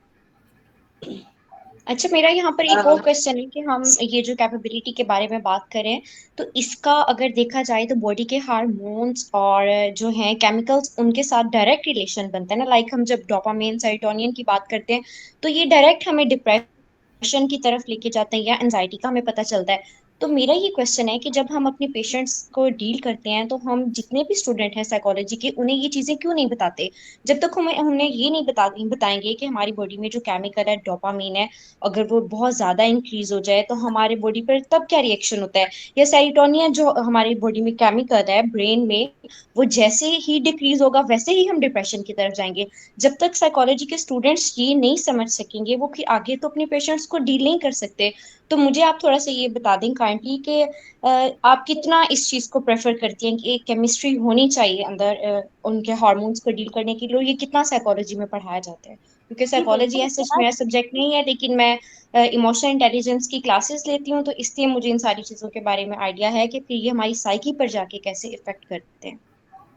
अच्छा, मेरा यहाँ पर एक और क्वेश्चन है कि हम ये जो कैपेबिलिटी के बारे में बात करें, तो इसका अगर देखा जाए तो बॉडी के हार्मोन्स और जो हैं केमिकल्स, उनके साथ डायरेक्ट रिलेशन बनता है ना। लाइक हम जब डोपामाइन सेरोटोनिन की बात करते हैं तो ये डायरेक्ट हमें डिप्रेशन की तरफ लेके जाते हैं या एंजाइटी का हमें पता चलता है। तो मेरा ये क्वेश्चन है कि जब हम अपने पेशेंट्स को डील करते हैं तो हम जितने भी स्टूडेंट हैं साइकोलॉजी के, उन्हें ये चीजें क्यों नहीं बताते? जब तक हमें उन्हें ये नहीं बताएंगे कि हमारी बॉडी में जो केमिकल है, डोपामीन है, अगर वो बहुत ज्यादा इंक्रीज हो जाए तो हमारे बॉडी पर तब क्या रिएक्शन होता है, या सेरोटोनिन जो हमारी बॉडी में केमिकल है ब्रेन में, वो जैसे ही डिक्रीज होगा वैसे ही हम डिप्रेशन की तरफ जाएंगे। जब तक साइकोलॉजी के स्टूडेंट्स ये नहीं समझ सकेंगे, वो फिर आगे तो अपने पेशेंट्स को डील नहीं कर सकते। तो मुझे आप थोड़ा सा ये बता दें काइंडली कि आप कितना इस चीज को प्रेफर करती हैं कि एक केमिस्ट्री होनी चाहिए अंदर उनके हार्मोन्स को डील करने के लिए, ये कितना साइकोलॉजी में पढ़ाया जाता है? क्योंकि जी साइकोलॉजी बिल्कुल, ऐसा मेरा सब्जेक्ट नहीं है, लेकिन मैं इमोशनल इंटेलिजेंस की क्लासेस लेती हूँ, तो इसलिए मुझे इन सारी चीजों के बारे में आइडिया है कि फिर ये हमारी साइकी पर जाके कैसे इफेक्ट करते हैं।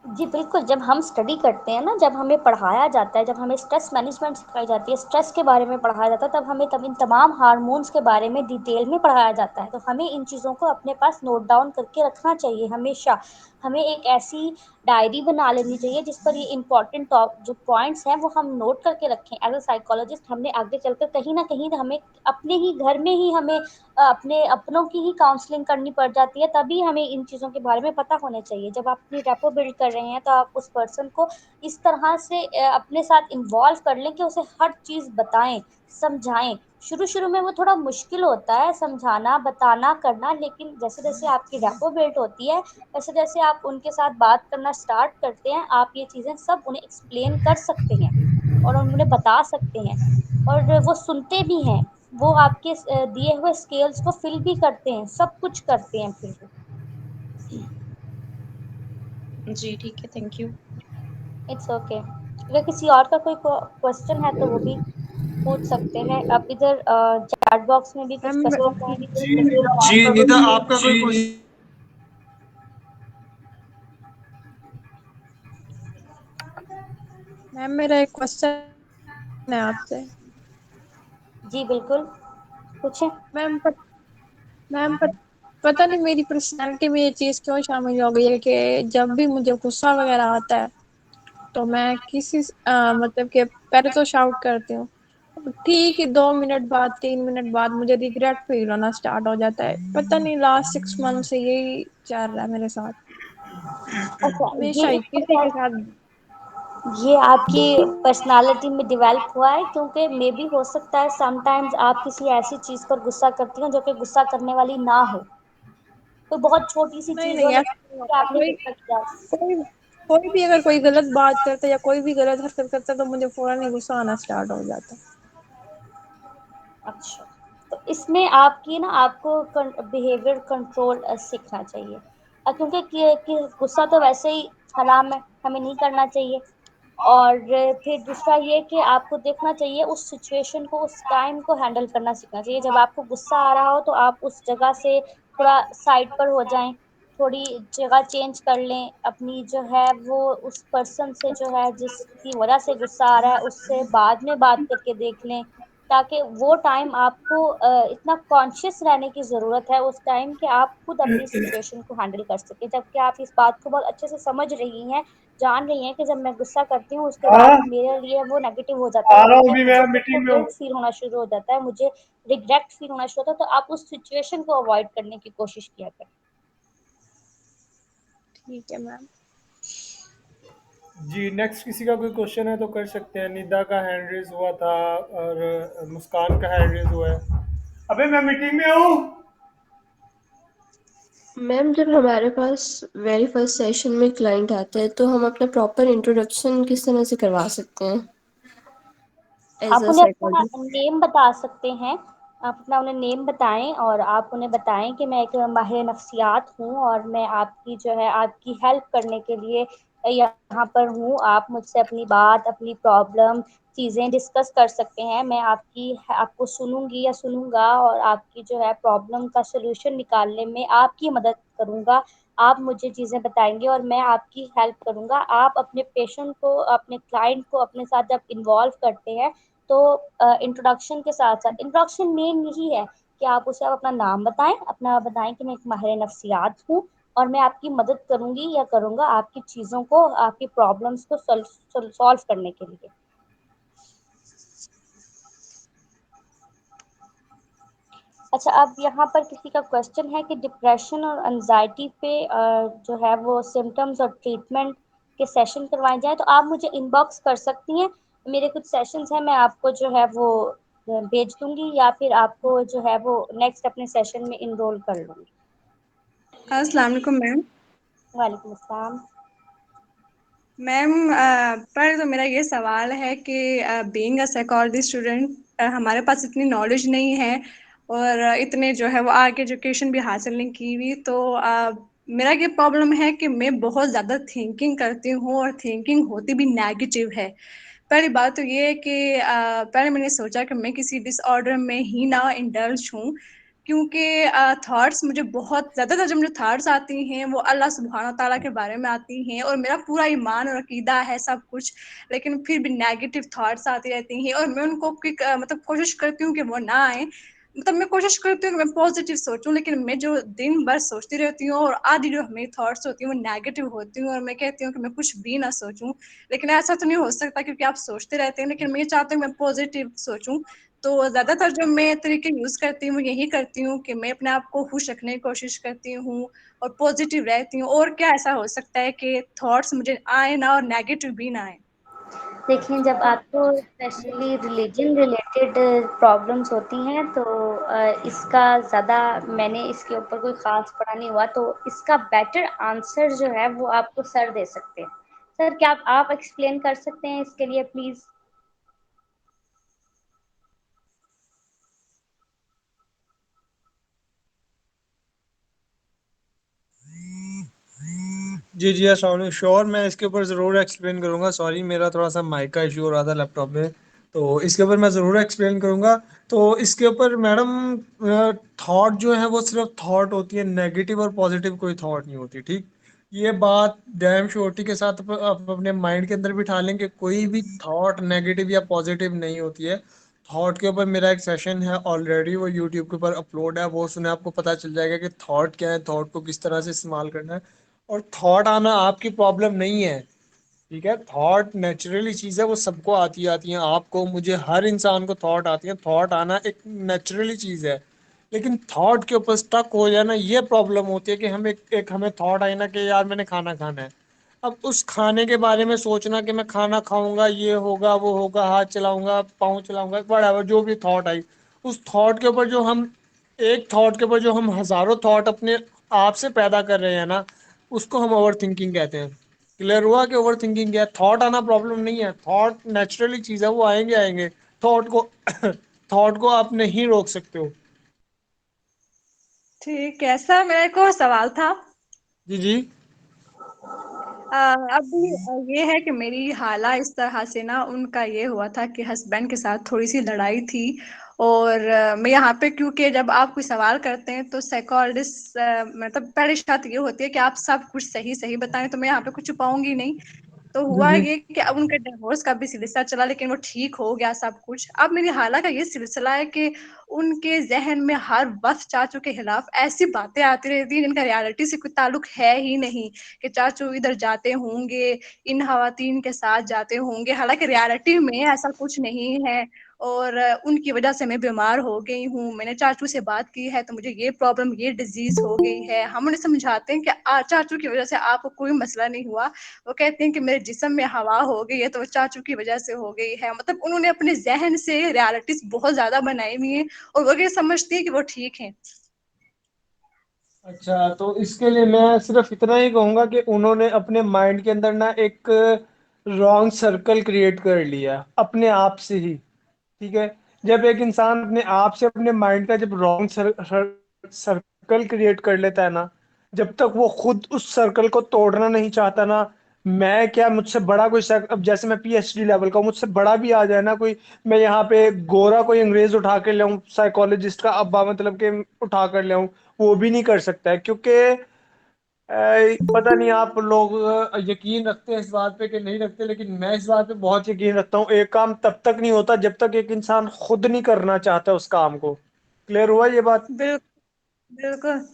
जी, बिल्कुल, जब हम स्टडी करते हैं ना, जब हमें पढ़ाया जाता है, जब हमें स्ट्रेस मैनेजमेंट सिखाई जाती है, स्ट्रेस के बारे में पढ़ाया जाता है, तब इन तमाम हार्मोन्स के बारे में डिटेल में पढ़ाया जाता है। तो हमें इन चीज़ों को अपने पास नोट डाउन करके रखना चाहिए हमेशा। हमें एक ऐसी डायरी बना लेनी चाहिए जिस पर ये इम्पोर्टेंट टॉप जो पॉइंट्स हैं, वो हम नोट करके रखें। एज़ अ साइकोलॉजिस्ट हमने आगे चलकर कहीं न कहीं हमें अपने ही घर में ही हमें अपने अपनों की ही काउंसलिंग करनी पड़ जाती है, तभी हमें इन चीज़ों के बारे में पता होना चाहिए। जब आप अपनी रेपो बिल्ड कर रहे हैं, तो आप उस पर्सन को इस तरह से अपने साथ इन्वॉल्व कर लें कि उसे हर चीज़ बताएँ, समझाएँ। शुरू-शुरू में वो थोड़ा मुश्किल होता है समझाना, बताना, करना, लेकिन जैसे-जैसे आपकी रेपो बिल्ड होती है, वैसे-जैसे आप उनके साथ बात करना स्टार्ट करते हैं, आप ये चीज़ें सब उन्हें एक्सप्लेन कर सकते हैं और उन्हें बता सकते हैं और वो सुनते भी हैं। वो आपके दिए हुए स्केल्स को फिल भी करते हैं, सब कुछ करते हैं फिर वो। जी ठीक है, थैंक यू। It's okay. अगर किसी और का कोई क्वेश्चन है तो वो भी पूछ सकते हैं। आप इधर चैट बॉक्स में भी कुछ मैम क्वेश्चन जी निदा, आपका कोई क्वेश्चन? मैम मेरा एक क्वेश्चन है आपसे। जी बिल्कुल, पूछें। मैम प, मैम प, पता नहीं मेरी पर्सनालिटी में ये चीज़ क्यों शामिल हो गई है कि जब भी मुझे गुस्सा वगैरह आता है तो मैं मतलब कि पहले तो शाउट करती हूँ। ठीक है, 2 मिनट बाद 3 मिनट बाद मुझे रिग्रेट फील होना स्टार्ट हो जाता है। पता नहीं लास्ट 6 मंथ से यही चल रहा है मेरे साथ, अच्छा, हमेशा ही किसी के साथ। ये आपकी पर्सनालिटी में डेवलप हुआ है, क्योंकि मे बी हो सकता है समटाइम्स आप किसी ऐसी चीज़ पर गुस्सा करती हो जो कि गुस्सा करने वाली ना हो। कोई बहुत छोटी-सी नहीं चीज़ हो नहीं, ऐसा नहीं लेकिन होता। आपने कोई गुस्सा किया। कोई कोई भी अगर कोई गलत बात करता है या कोई भी गलत हरकत करता है तो मुझे फौरन ही गुस्सा आना स्टार्ट हो जाता है। अच्छा, तो इसमें आपकी ना आपको बिहेवियर कंट्रोल सीखना चाहिए। क्योंकि कि गुस्सा तो वैसे ही हराम है, हमें नहीं करना चाहिए। और फिर दूसरा ये कि आपको देखना चाहिए उस सिचुएशन को, उस टाइम को हैंडल करना सीखना चाहिए। जब आपको गुस्सा आ रहा हो तो आप उस जगह से थोड़ा साइड पर हो जाएँ, थोड़ी जगह चेंज कर लें, अपनी जो है वो उस पर्सन से जो है जिसकी वजह से गुस्सा आ रहा है उससे बाद में बात करके देख लें, ताकि वो टाइम आपको इतना कॉन्शियस रहने की ज़रूरत है उस टाइम कि आप खुद अपनी सिचुएशन को हैंडल कर सकें। जबकि आप इस बात को बहुत अच्छे से समझ रही हैं, जान रही हैं कि जब मैं गुस्सा करती हूँ उसके बाद हाँ, मेरे लिए वो नेगेटिव हो जाता आ है, रहा हूँ अभी, मैं मुझे खुद को मीटिंग में हूँ। गिल्ट फील होना शुरू हो जाता है, मुझे रिग्रेट फील होना शुरू होता है, तो आप उस सिचुएशन को अवॉइड करने की कोशिश किया करें। ठीक है मैम। जी, नेक्स्ट किसी का कोई क्वेश्चन है तो कर सकते हैं। निदा का हैंड रेज हुआ था और मुस्कान का हैंड रेज हुआ है। अबे मैं मीटिंग में हूँ। मैम जब हमारे पास वेरी फर्स्ट सेशन में क्लाइंट आता है तो हम अपना प्रॉपर इंट्रोडक्शन किस तरह से करवा सकते हैं एज आप अ उन्हें अपना साइकोलॉजिस्ट? नेम बता सकते हैं। आप अपना उन्हें नेम बताएँ और आप उन्हें बताएँ कि मैं एक माहिर नफ्सियात हूँ और मैं आपकी जो है आपकी हेल्प करने के लिए यहाँ पर हूँ। आप मुझसे अपनी बात, अपनी प्रॉब्लम, चीज़ें डिस्कस कर सकते हैं। मैं आपको सुनूँगी या सुनूँगा और आपकी जो है प्रॉब्लम का सॉल्यूशन निकालने में आपकी मदद करूँगा। आप मुझे चीज़ें बताएँगे और मैं आपकी हेल्प करूँगा। आप अपने पेशेंट को, अपने क्लाइंट को अपने साथ जब इन्वॉल्व करते हैं, तो इंट्रोडक्शन के साथ-साथ इंट्रोडक्शन मेन यही है कि आप अपना नाम बताएँ, अपना बताएँ कि मैं एक माहिर नफ्सियात हूँ और मैं आपकी मदद करूँगी या करूँगा आपकी चीज़ों को, आपकी प्रॉब्लम्स को सॉल्व करने के लिए। अच्छा, अब यहाँ पर किसी का क्वेश्चन है कि डिप्रेशन और एंग्ज़ायटी पे जो है वो सिम्पटम्स और ट्रीटमेंट के सेशन करवाए जाएँ, तो आप मुझे इनबॉक्स कर सकती हैं। मेरे कुछ सेशंस हैं, मैं आपको जो है वो भेज दूँगी या फिर आपको जो है वो नेक्स्ट अपने सेशन में एनरोल कर लूँगी। अस्सलाम वालेकुम मैम। वालेकुम अस्सलाम। मैम पर तो मेरा ये सवाल है कि बीइंग अ साइकोलॉजी स्टूडेंट हमारे पास इतनी नॉलेज नहीं है और इतने जो है वो आगे एजुकेशन भी हासिल नहीं की हुई, तो मेरा ये प्रॉब्लम है कि मैं बहुत ज़्यादा थिंकिंग करती हूँ और थिंकिंग होती भी नेगेटिव है। पहली बात तो ये है कि पहले मैंने सोचा कि मैं किसी डिसऑर्डर में ही ना इंडल्ज हूँ, क्योंकि थॉट्स मुझे बहुत ज़्यादातर जब मुझे थॉट्स आती हैं वो अल्लाह सुब्हाना ताला के बारे में आती हैं और मेरा पूरा ईमान और अकीदा है सब कुछ, लेकिन फिर भी नेगेटिव थॉट्स आती रहती हैं और मैं उनको मतलब कोशिश करती हूँ कि वो ना आए। मतलब मैं कोशिश करती हूँ कि मैं पॉजिटिव सोचूं, लेकिन मैं जो दिन भर सोचती रहती हूँ और आधी जो मेरी थॉट्स होती हैं वो नेगेटिव होती हूँ और मैं कहती हूँ कि मैं कुछ भी ना सोचूं। लेकिन ऐसा तो नहीं हो सकता क्योंकि आप सोचते रहते हैं, लेकिन मैं चाहती हूँ मैं पॉजिटिव सोचूं। तो ज़्यादातर जो मैं तरीके यूज़ करती हूँ, यही करती हूँ कि मैं अपने आप को खुश रखने की कोशिश करती हूँ और पॉज़िटिव रहती हूँ। और क्या ऐसा हो सकता है कि थॉट्स मुझे आए ना और नेगेटिव भी ना आए? देखिए, जब आपको स्पेशली रिलीजन रिलेटेड प्रॉब्लम्स होती हैं तो इसका ज़्यादा मैंने इसके ऊपर कोई ख़ास पढ़ा नहीं हुआ, तो इसका बेटर आंसर जो है वो आपको सर दे सकते हैं। सर, क्या आप एक्सप्लेन कर सकते हैं इसके लिए प्लीज़? जी जी अस्सलाम श्योर, मैं इसके ऊपर ज़रूर एक्सप्लेन करूंगा। सॉरी, मेरा थोड़ा सा माइक का इशू हो रहा था लैपटॉप में, तो इसके ऊपर मैं ज़रूर एक्सप्लेन करूंगा। तो इसके ऊपर मैडम, थॉट जो है वो सिर्फ थॉट होती है, नेगेटिव और पॉजिटिव कोई थॉट नहीं होती, ठीक। ये बात डैम श्योरिटी के साथ आप अपने माइंड के अंदर बिठा लें कि कोई भी थॉट नेगेटिव या पॉजिटिव नहीं होती है। थॉट के ऊपर मेरा एक सेशन है ऑलरेडी, वो यूट्यूब के ऊपर अपलोड है, वो सुने, आपको पता चल जाएगा कि थॉट क्या है, थॉट को किस तरह से इस्तेमाल करना है। और थॉट आना आपकी प्रॉब्लम नहीं है, ठीक है। थॉट नेचुरली चीज़ है, वो सबको आती है, आपको, मुझे, हर इंसान को थॉट आती है। थॉट आना एक नेचुरली चीज़ है। लेकिन थॉट के ऊपर स्टक हो जाना, ये प्रॉब्लम होती है कि हम एक हमें थॉट आई ना कि यार मैंने खाना खाना है। अब उस खाने के बारे में सोचना कि मैं खाना खाऊंगा, ये होगा वो होगा, हाथ चलाऊंगा, पाँव चलाऊंगा, बड़ा जो भी थॉट आई, उस थॉट के ऊपर जो हम, एक थॉट के ऊपर जो हम हजारों थॉट अपने आप से पैदा कर रहे हैं ना, उसको हम ओवर थिंकिंग कहते हैं। क्लियर हुआ कि ओवर थिंकिंग क्या है? थॉट आना प्रॉब्लम नहीं है, थॉट नेचुरली चीज़ है, वो आएंगे आएंगे। थॉट को थॉट को आप नहीं रोक सकते हो। ठीक है सर, मेरा एक और सवाल था। जी जी। अभी ये है कि मेरी हाला इस तरह से ना, उनका ये हुआ था कि हस्बैंड के साथ थोड़ी-सी लड़ाई थी और मैं यहाँ पे, क्योंकि जब आप कोई सवाल करते हैं तो साइकोलॉजिस्ट मतलब पहली शर्त ये होती है कि आप सब कुछ सही-सही बताएँ, तो मैं यहाँ पे कुछ छुपाऊँगी नहीं। तो जी हुआ जी। ये कि अब उनका डिवोर्स का भी सिलसिला चला, लेकिन वो ठीक हो गया सब कुछ। अब मेरी हाला का ये सिलसिला है कि उनके ज़हन में हर वक़्त चाचू के खिलाफ ऐसी बातें आती रहती हैं जिनका रियलिटी से कोई ताल्लुक है ही नहीं, कि चाचू इधर जाते होंगे, इन ख़वातीन के साथ जाते होंगे, हालाँकि रियलिटी में ऐसा कुछ नहीं है। और उनकी वज़ह से मैं बीमार हो गई हूँ। मैंने चाचू से बात की है तो मुझे ये प्रॉब्लम, ये डिज़ीज़ हो गई है। हम उन्हें समझाते हैं कि चाचू की वज़ह से आपको कोई मसला नहीं हुआ। वो कहते हैं कि मेरे जिस्म में हवा हो गई है तो वो चाचू की वजह से हो गई है। मतलब उन्होंने अपने ज़हन से रियलिटीज़ बहुत ज़्यादा बनाई हुई हैं और वो ये समझती है कि वो ठीक हैं। अच्छा, तो इसके लिए मैं सिर्फ इतना ही कहूंगा कि उन्होंने अपने माइंड के अंदर ना एक रॉन्ग सर्कल क्रिएट कर लिया अपने आप से ही, ठीक है। जब एक इंसान अपने आप से अपने माइंड का जब रॉन्ग सर्कल क्रिएट कर लेता है ना, जब तक वो खुद उस सर्कल को तोड़ना नहीं चाहता ना, मैं क्या, मुझसे बड़ा कोई अब जैसे मैं पीएचडी लेवल का हूं, मुझसे बड़ा भी आ जाए ना कोई, मैं यहाँ पे गोरा कोई अंग्रेज उठा कर ले आऊं, साइकोलॉजिस्ट का अब्बा मतलब के उठा कर ले आऊं, वो भी नहीं कर सकता है। क्योंकि पता नहीं आप लोग यकीन रखते हैं इस बात पे कि नहीं रखते, लेकिन मैं इस बात पे बहुत यकीन रखता हूँ। एक काम तब तक नहीं होता जब तक एक इंसान खुद नहीं करना चाहता उस काम को। क्लियर हुआ ये बात? बिल बिल्कुल।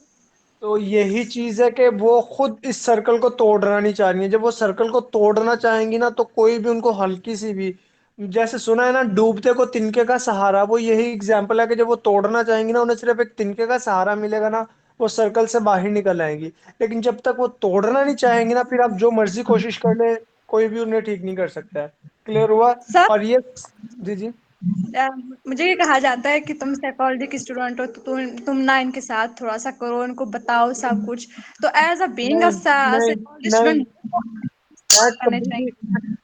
तो यही चीज है कि वो खुद इस सर्कल को तोड़ना नहीं चाह रही है। जब वो सर्कल को तोड़ना चाहेंगी ना, तो कोई भी उनको हल्की सी भी, जैसे सुना है ना, डूबते को तिनके का सहारा, वो यही एग्जाम्पल है कि जब वो तोड़ना चाहेंगी ना, उन्हें सिर्फ एक तिनके का सहारा मिलेगा ना, वो सर्कल से बाहर निकल आएंगी। लेकिन जब तक वो तोड़ना नहीं चाहेंगी ना, फिर आप जो मर्जी कोशिश कर ले, कोई भी उन्हें ठीक नहीं कर सकता है। क्लियर हुआ? सर, और ये, जी जी। अ, मुझे ये कहा जाता है कि तुम साइकोलॉजी की स्टूडेंट हो तो तुम ना इनके साथ थोड़ा-सा करो, इनको बताओ सब कुछ। तो एज़ अ बीइंग अ नहीं नहीं साइकोलॉजी नहीं, स्टूडेंट मैं करने कभी चाहिए। भी,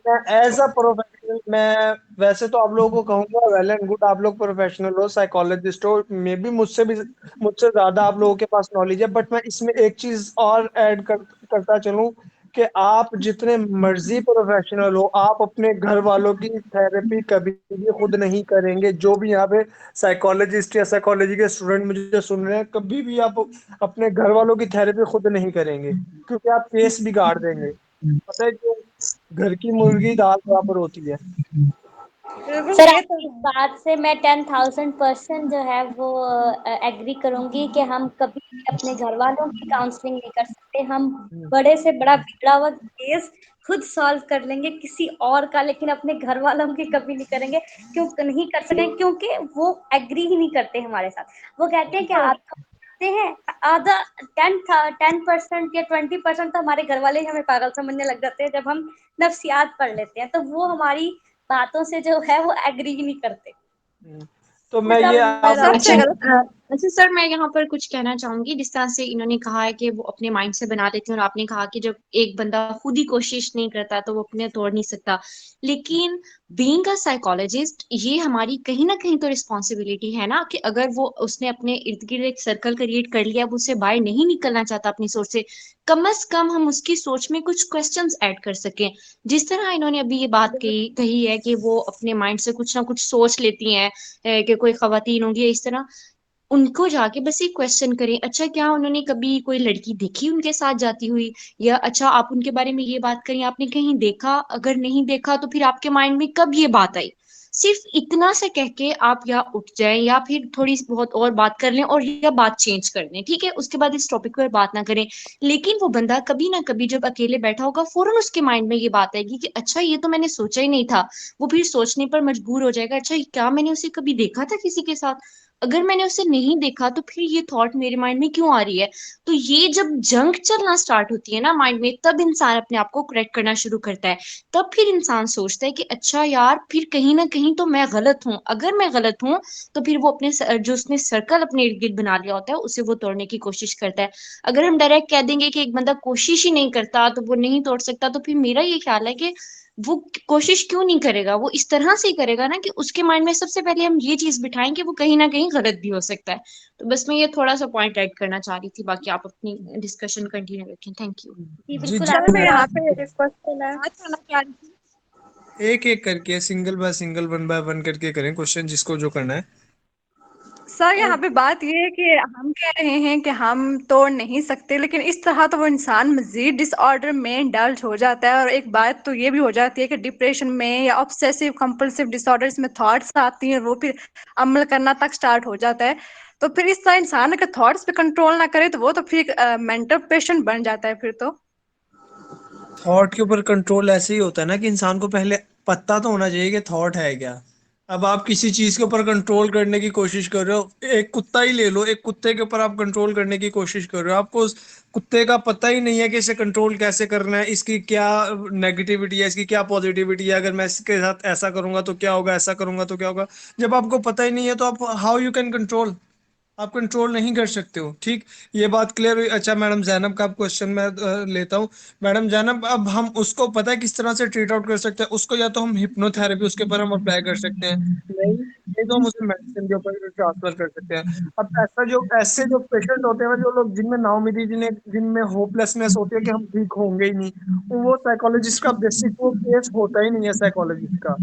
मैं एज अ प्रोफेशनल, मैं वैसे तो आप लोगों को कहूंगा वेल एंड गुड, आप लोग प्रोफेशनल हो, साइकोलॉजिस्ट हो, मे बी मुझसे ज्यादा आप लोगों के पास नॉलेज है, बट मैं इसमें एक चीज और ऐड करता चलूं कि आप जितने मर्जी प्रोफेशनल हो, आप अपने घर वालों की थेरेपी कभी भी खुद नहीं करेंगे। जो भी यहाँ पे साइकोलॉजिस्ट या साइकोलॉजी के स्टूडेंट मुझे सुन रहे हैं, कभी भी आप अपने घर वालों की थेरेपी खुद नहीं करेंगे, क्योंकि आप केस बिगाड़ देंगे। पता है क्यों? घर की मुर्गी दाल बराबर होती है। बिल्कुल सर ये तो आपकी इस बात से मैं 10,000% जो है वो एग्री करूंगी कि हम कभी भी अपने घर वालों की काउंसलिंग नहीं कर सकते। हम बड़े से बड़ा बिगड़ा हुआ केस खुद सॉल्व कर लेंगे किसी और का, लेकिन अपने घर वालों की कभी नहीं करेंगे। क्यों नहीं कर सकेंगे? क्योंकि वो एग्री ही नहीं करते हमारे साथ। वो कहते हैं कि आप तो करते हैं, आधा 10% या 20% तो हमारे घर वाले ही हमें पागल समझने लग जाते हैं जब हम नफ्सियात पढ़ लेते हैं, तो वो हमारी बातों से जो है वो एग्री ही नहीं करते। तो मैं ये आप लोग सबसे अच्छा गलत अच्छा सर, मैं यहाँ पर कुछ कहना चाहूंगी। जिस तरह से इन्होंने कहा है कि वो अपने माइंड से बना लेते हैं, और आपने कहा कि जब एक बंदा खुद ही कोशिश नहीं करता तो वो अपने तोड़ नहीं सकता। लेकिन बीइंग अ साइकोलॉजिस्ट, ये हमारी कहीं ना कहीं तो रिस्पॉन्सिबिलिटी है ना, कि अगर वो उसने अपने इर्द गिर्द एक सर्कल क्रिएट कर लिया, वो उससे बाहर नहीं निकलना चाहता अपनी सोच से, कम से कम हम उसकी सोच में कुछ क्वेश्चंस ऐड कर सकें। जिस तरह इन्होंने अभी ये बात कही कही है कि वो अपने माइंड से कुछ ना कुछ सोच लेती हैं, कि कोई खवातीन होंगी इस तरह, उनको जाके बस एक क्वेश्चन करें, अच्छा क्या उन्होंने कभी कोई लड़की देखी उनके साथ जाती हुई, या अच्छा आप उनके बारे में ये बात करें, आपने कहीं देखा, अगर नहीं देखा तो फिर आपके माइंड में कब ये बात आई। सिर्फ इतना से कह के आप या उठ जाएं, या फिर थोड़ी बहुत और बात कर लें, और या बात चेंज कर लें, ठीक है, उसके बाद इस टॉपिक पर बात ना करें। लेकिन वो बंदा कभी ना कभी जब अकेले बैठा होगा, फौरन उसके माइंड में ये बात आएगी कि अच्छा ये तो मैंने सोचा ही नहीं था। वो फिर सोचने पर मजबूर हो जाएगा, अच्छा क्या मैंने उसे कभी देखा था किसी के साथ? अगर मैंने उसे नहीं देखा तो फिर ये थॉट मेरे माइंड में क्यों आ रही है? तो ये जब जंग चलना स्टार्ट होती है ना माइंड में, तब इंसान अपने आप को करेक्ट करना शुरू करता है। तब फिर इंसान सोचता है कि अच्छा यार, फिर कहीं ना कहीं तो मैं गलत हूँ। अगर मैं गलत हूँ तो फिर वो अपने जो उसने सर्कल अपने इर्द गिर्द बना लिया होता है, उसे वो तोड़ने की कोशिश करता है। अगर हम डायरेक्ट कह देंगे कि एक बंदा कोशिश ही नहीं करता तो वो नहीं तोड़ सकता, तो फिर मेरा ये ख्याल है कि वो कोशिश क्यों नहीं करेगा? वो इस तरह से ही करेगा ना कि उसके माइंड में सबसे पहले हम ये चीज बिठाएं कि वो कहीं ना कहीं गलत भी हो सकता है। तो बस मैं ये थोड़ा सा पॉइंट ऐड करना चाह रही थी, बाकी आप अपनी डिस्कशन कंटिन्यू रखें। Thank you. जी जी बिल्कुल, जी सर मैं आपकी मैं यहाँ बात पे एक क्वेश्चन है बात करना चाह रही थी। एक एक करके, single by single, one by one करके करें क्वेश्चन, जिसको जो करना है। सर यहाँ पे बात ये है कि हम कह रहे हैं कि हम तोड़ नहीं सकते, लेकिन इस तरह तो वो इंसान मजीद डिसऑर्डर में इंडल्ज हो जाता है। और एक बात तो ये भी हो जाती है कि डिप्रेशन में या ऑब्सेसिव कंपल्सिव डिसऑर्डर्स में थॉट्स आती हैं, वो फिर अमल करना तक स्टार्ट हो जाता है। तो फिर इस तरह इंसान अगर थॉट्स पे कंट्रोल ना करे तो वो तो फिर मेंटल पेशेंट बन जाता है फिर तो। थॉट के ऊपर कंट्रोल ऐसे ही होता है ना कि इंसान को पहले पता तो होना चाहिए कि थॉट है क्या। अब आप किसी चीज के ऊपर कंट्रोल करने की कोशिश कर रहे हो, एक कुत्ता ही ले लो, एक कुत्ते के ऊपर आप कंट्रोल करने की कोशिश कर रहे हो, आपको उस कुत्ते का पता ही नहीं है कि इसे कंट्रोल कैसे करना है, इसकी क्या नेगेटिविटी है, इसकी क्या पॉजिटिविटी है, अगर मैं इसके साथ ऐसा करूंगा तो क्या होगा, ऐसा करूंगा तो क्या होगा। जब आपको पता ही नहीं है तो आप हाउ यू कैन कंट्रोल? आप कंट्रोल नहीं कर सकते हो। ठीक, ये बात क्लियर हुई। अच्छा मैडम जैनब का क्वेश्चन मैं लेता हूँ। मैडम जैनब, अब हम उसको पता है किस तरह से ट्रीट आउट कर सकते हैं उसको, या तो हम हिप्नोथेरेपी उसके ऊपर हम अप्लाई कर सकते हैं, नहीं नहीं तो हम उसे मेडिसिन के ऊपर ट्रांसफर कर सकते हैं। अब ऐसे जो पेशेंट होते हैं, जो लोग जिनमें नाउमीदी, जिन्हें जिनमें होपलेसनेस होती है कि हम ठीक होंगे ही नहीं, वो साइकोलॉजिस्ट का बेसिक वो केस होता ही नहीं है साइकोलॉजिस्ट का।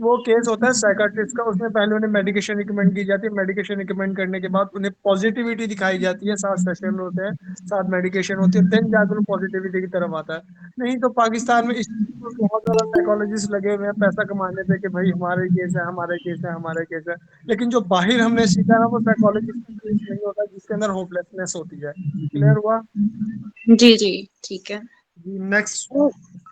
वो केस होता है साइकाट्रिस्ट का। उसमें पहले उन्हें मेडिकेशन रिकमेंड की जाती है, मेडिकेशन रिकमेंड करने के बाद उन्हें पॉजिटिविटी दिखाई जाती है, 7 सेशन होते हैं, 7 मेडिकेशन होती है, देन जाकर वो पॉजिटिविटी की तरफ आता है। नहीं तो पाकिस्तान में इस चीज़ पर बहुत ज्यादा साइकोलॉजिस्ट लगे हुए हैं पैसा कमाने पे, कि भाई हमारे केस है, हमारे केस है, हमारे केस है। लेकिन जो बाहर हमने सीखा ना, वो साइकोलॉजिस्ट का केस नहीं होता जिसके अंदर होपलेसनेस होती है। क्लियर हुआ? जी जी, ठीक है। जी नेक्स्ट।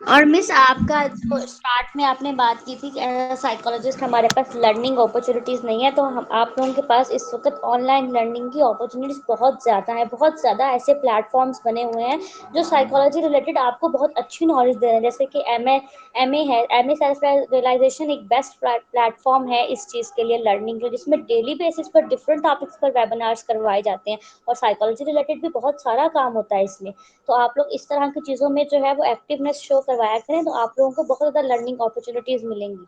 और मिस आपका जो स्टार्ट में आपने बात की थी साइकोलॉजिस्ट हमारे पास लर्निंग अपॉर्चुनिटीज नहीं है, तो हम आप लोगों के पास इस वक्त ऑनलाइन लर्निंग की अपॉर्चुनिटीज बहुत ज़्यादा है। बहुत ज़्यादा ऐसे प्लेटफॉर्म्स बने हुए हैं जो साइकोलॉजी रिलेटेड आपको बहुत अच्छी नॉलेज दे रहे हैं, जैसे कि एम ए है। एम ए सेल्फ रियलाइजेशन एक बेस्ट प्लेटफॉर्म है इस चीज़ के लिए, लर्निंग के, जिसमें डेली बेसिस पर डिफरेंट टॉपिक्स पर वेबिनार्स करवाए जाते हैं, और साइकोलॉजी रिलेटेड भी बहुत सारा काम होता है इसमें। तो आप लोग इस तरह की चीज़ों में जो है वो एक्टिवनेस शो करवाया करें, तो आप लोगों को बहुत ज़्यादा लर्निंग अपॉर्चुनिटीज मिलेंगी।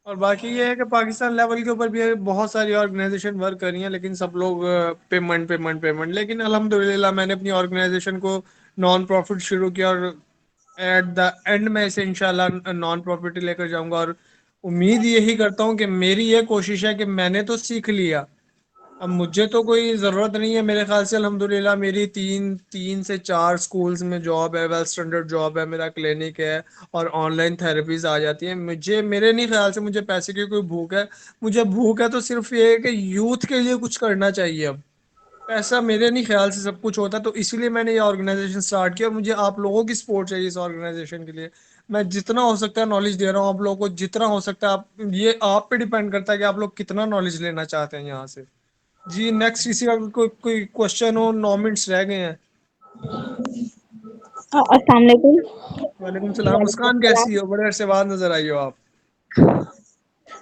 और बाकी ये है कि पाकिस्तान लेवल के ऊपर भी बहुत सारी ऑर्गेनाइजेशन वर्क कर रही हैं, लेकिन सब लोग पेमेंट पेमेंट पेमेंट। लेकिन अल्हम्दुलिल्लाह मैंने अपनी ऑर्गेनाइजेशन को नॉन प्रॉफिट शुरू किया और एट द एंड में इसे इंशाल्लाह नॉन प्रॉफिट ही लेकर जाऊंगा। और उम्मीद यही करता हूँ कि मेरी ये कोशिश है कि मैंने तो सीख लिया, अब मुझे तो कोई ज़रूरत नहीं है। मेरे ख्याल से अल्हम्दुलिल्लाह मेरी तीन तीन से चार स्कूल्स में जॉब है, वेल स्टैंडर्ड जॉब है, मेरा क्लिनिक है और ऑनलाइन थेरेपीज आ जाती हैं। मुझे मेरे नहीं ख्याल से मुझे पैसे की कोई भूख है। मुझे भूख है तो सिर्फ ये है कि यूथ के लिए कुछ करना चाहिए। अब पैसा मेरे नहीं ख्याल से सब कुछ होता, तो इसीलिए मैंने ये ऑर्गेनाइजेशन स्टार्ट किया और मुझे आप लोगों की सपोर्ट चाहिए इस ऑर्गेनाइजेशन के लिए। मैं जितना हो सकता है नॉलेज दे रहा हूँ आप लोगों को, जितना हो सकता है आप, ये आप पे डिपेंड करता है कि आप लोग कितना नॉलेज लेना चाहते हैं यहाँ से। जी नेक्स्ट किसी का कोई कोई क्वेश्चन हो, 9 मिनट्स रह गए हैं। अस्सलाम वालेकुम। वालेकुम सलाम। मुस्कान कैसी हो, बड़े अरसे बाद नजर आई हो आप।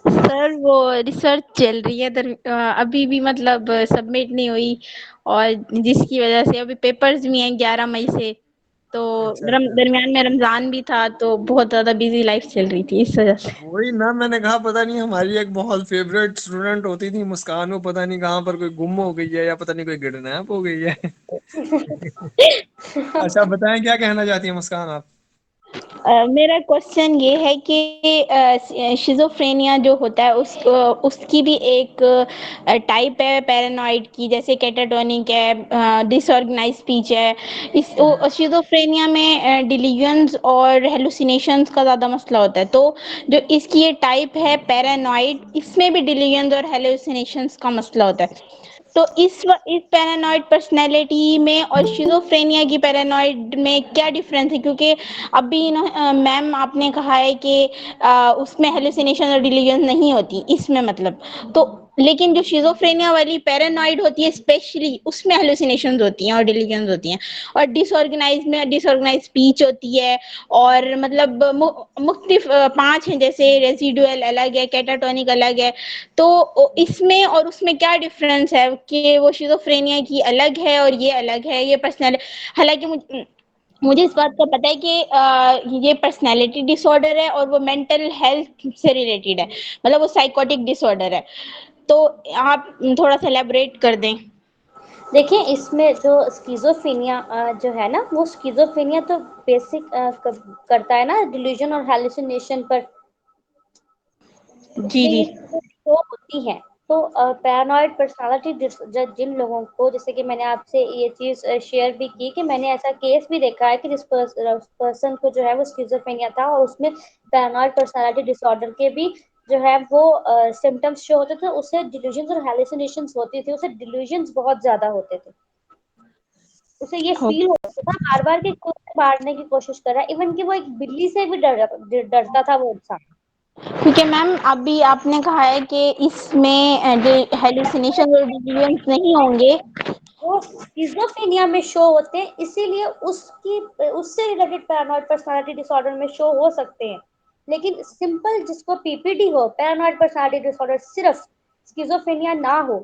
सर वो रिसर्च चल रही है अभी भी मतलब सबमिट नहीं हुई, और जिसकी वजह से अभी पेपर्स भी हैं 11 मई से, तो अच्छा अच्छा। दरमियान में रमजान भी था, तो बहुत ज्यादा बिजी लाइफ चल रही थी इस वजह से। वही ना, मैंने कहा पता नहीं हमारी एक बहुत फेवरेट स्टूडेंट होती थी मुस्कान, वो पता नहीं कहाँ पर कोई गुम हो गई है या पता नहीं कोई किडनैप हो गई है। अच्छा बताएं क्या कहना चाहती है मुस्कान आप। मेरा क्वेश्चन ये है कि शिज़ोफ्रेनिया जो होता है उसकी भी एक टाइप है पैरानॉइड की, जैसे कैटाटोनिक है, डिसऑर्गेनाइज स्पीच है। इस शिज़ोफ्रेनिया में डिलीजन्स और हेलुसिनेशंस का ज़्यादा मसला होता है। तो जो इसकी ये टाइप है पैरानॉइड, इसमें भी डिलीजन्स और हेलुसिनेशंस का मसला होता है। तो इस पैरानॉइड पर्सनैलिटी में और शिज़ोफ्रेनिया की पैरानॉइड में क्या डिफरेंस है? क्योंकि अभी ना मैम आपने कहा है कि उसमें हेलुसिनेशन और डिलीजन नहीं होती इसमें, मतलब तो लेकिन जो शिज़ोफ्रेनिया वाली पैरानॉइड होती है स्पेशली, उसमें हेलुसिनेशंस होती हैं और डिलीजन्स होती हैं। और डिसऑर्गेनाइज स्पीच होती है, और मतलब मुख्तलिफ 5 हैं, जैसे रेसिडुअल अलग है, कैटाटोनिक अलग है। तो इसमें और उसमें क्या डिफरेंस है कि वो शिज़ोफ्रेनिया की अलग है और ये अलग है, ये पर्सनल। हालांकि मुझे इस बात का पता है कि ये पर्सनैलिटी डिसऑर्डर है और वो मेंटल हेल्थ से रिलेटेड है, मतलब वो साइकोटिक डिसऑर्डर है। तो आप थोड़ा सा एलेबोरेट कर दें। देखिए, इसमें जो स्किज़ोफ्रेनिया जो है ना, वो स्किज़ोफ्रेनिया तो बेसिक करता है ना डिल्यूजन और हैलुसिनेशन पर। जी उसमें जी। ये चीज़ें शो होती हैं। तो पैरानॉइड पर्सनालिटी जिन लोगों को, जैसे कि मैंने आपसे ये चीज़ शेयर भी की कि मैंने ऐसा केस भी देखा है कि जिस पर्सन को जो है वो स्किज़ोफ्रेनिया था और उसमें पैरानॉइड पर्सनालिटी डिसऑर्डर के भी जो है वो सिम्टम्स शो होते थे, उसे डिल्यूजन्स और हैलुसिनेशंस होती थी, उसे डिल्यूजन्स बहुत ज़्यादा होते थे। उसे ये फील होता था बार-बार कि कोई उसे मारने की कोशिश कर रहा है, इवन कि वो एक बिल्ली से भी डरता था वो इंसान। क्योंकि मैम अभी आपने कहा है कि इसमें हेलुसिनेशन और डिलीजन्स नहीं होंगे। वो स्किज़ोफ्रेनिया में शो होते हैं, इसीलिए उसकी उससे रिलेटेड पैरानॉइड पर्सनालिटी डिसऑर्डर में शो हो सकते हैं। लेकिन सिंपल जिसको पीपीडी हो, पैरानॉइड पर्सनालिटी डिसऑर्डर, सिर्फ स्किज़ोफ्रेनिया ना हो,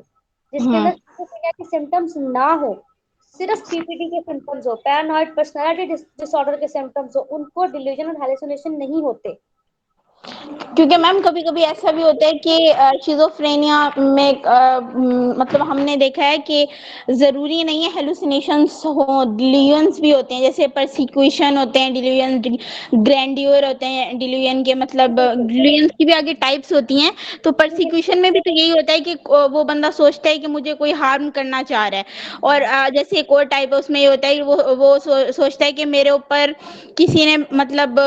जिसके अंदर स्किज़ोफ्रेनिया के सिम्पटम्स ना हो, सिर्फ पीपीडी के सिम्पटम्स हो, पैरानॉइड पर्सनालिटी डिसऑर्डर के सिम्पटम्स हो, उनको डिल्यूजन और हैलुसिनेशन नहीं होते। क्योंकि मैम कभी कभी ऐसा भी होता है कि शिज़ोफ्रेनिया में मतलब हमने देखा है कि ज़रूरी नहीं है हेलुसिनेशंस हो, डिल्यूजन्स भी होते हैं, जैसे परसिक्यूशन होते हैं डिल्यूजन, ग्रैंडियर होते हैं डिल्यूजन के, मतलब डिल्यूजन्स की भी आगे टाइप्स होती हैं। तो परसिक्यूशन में भी तो यही होता है कि वो बंदा सोचता है कि मुझे कोई हार्म करना चाह रहा है। और जैसे एक और टाइप है, उसमें ये होता है कि वो सोचता है कि मेरे ऊपर किसी ने मतलब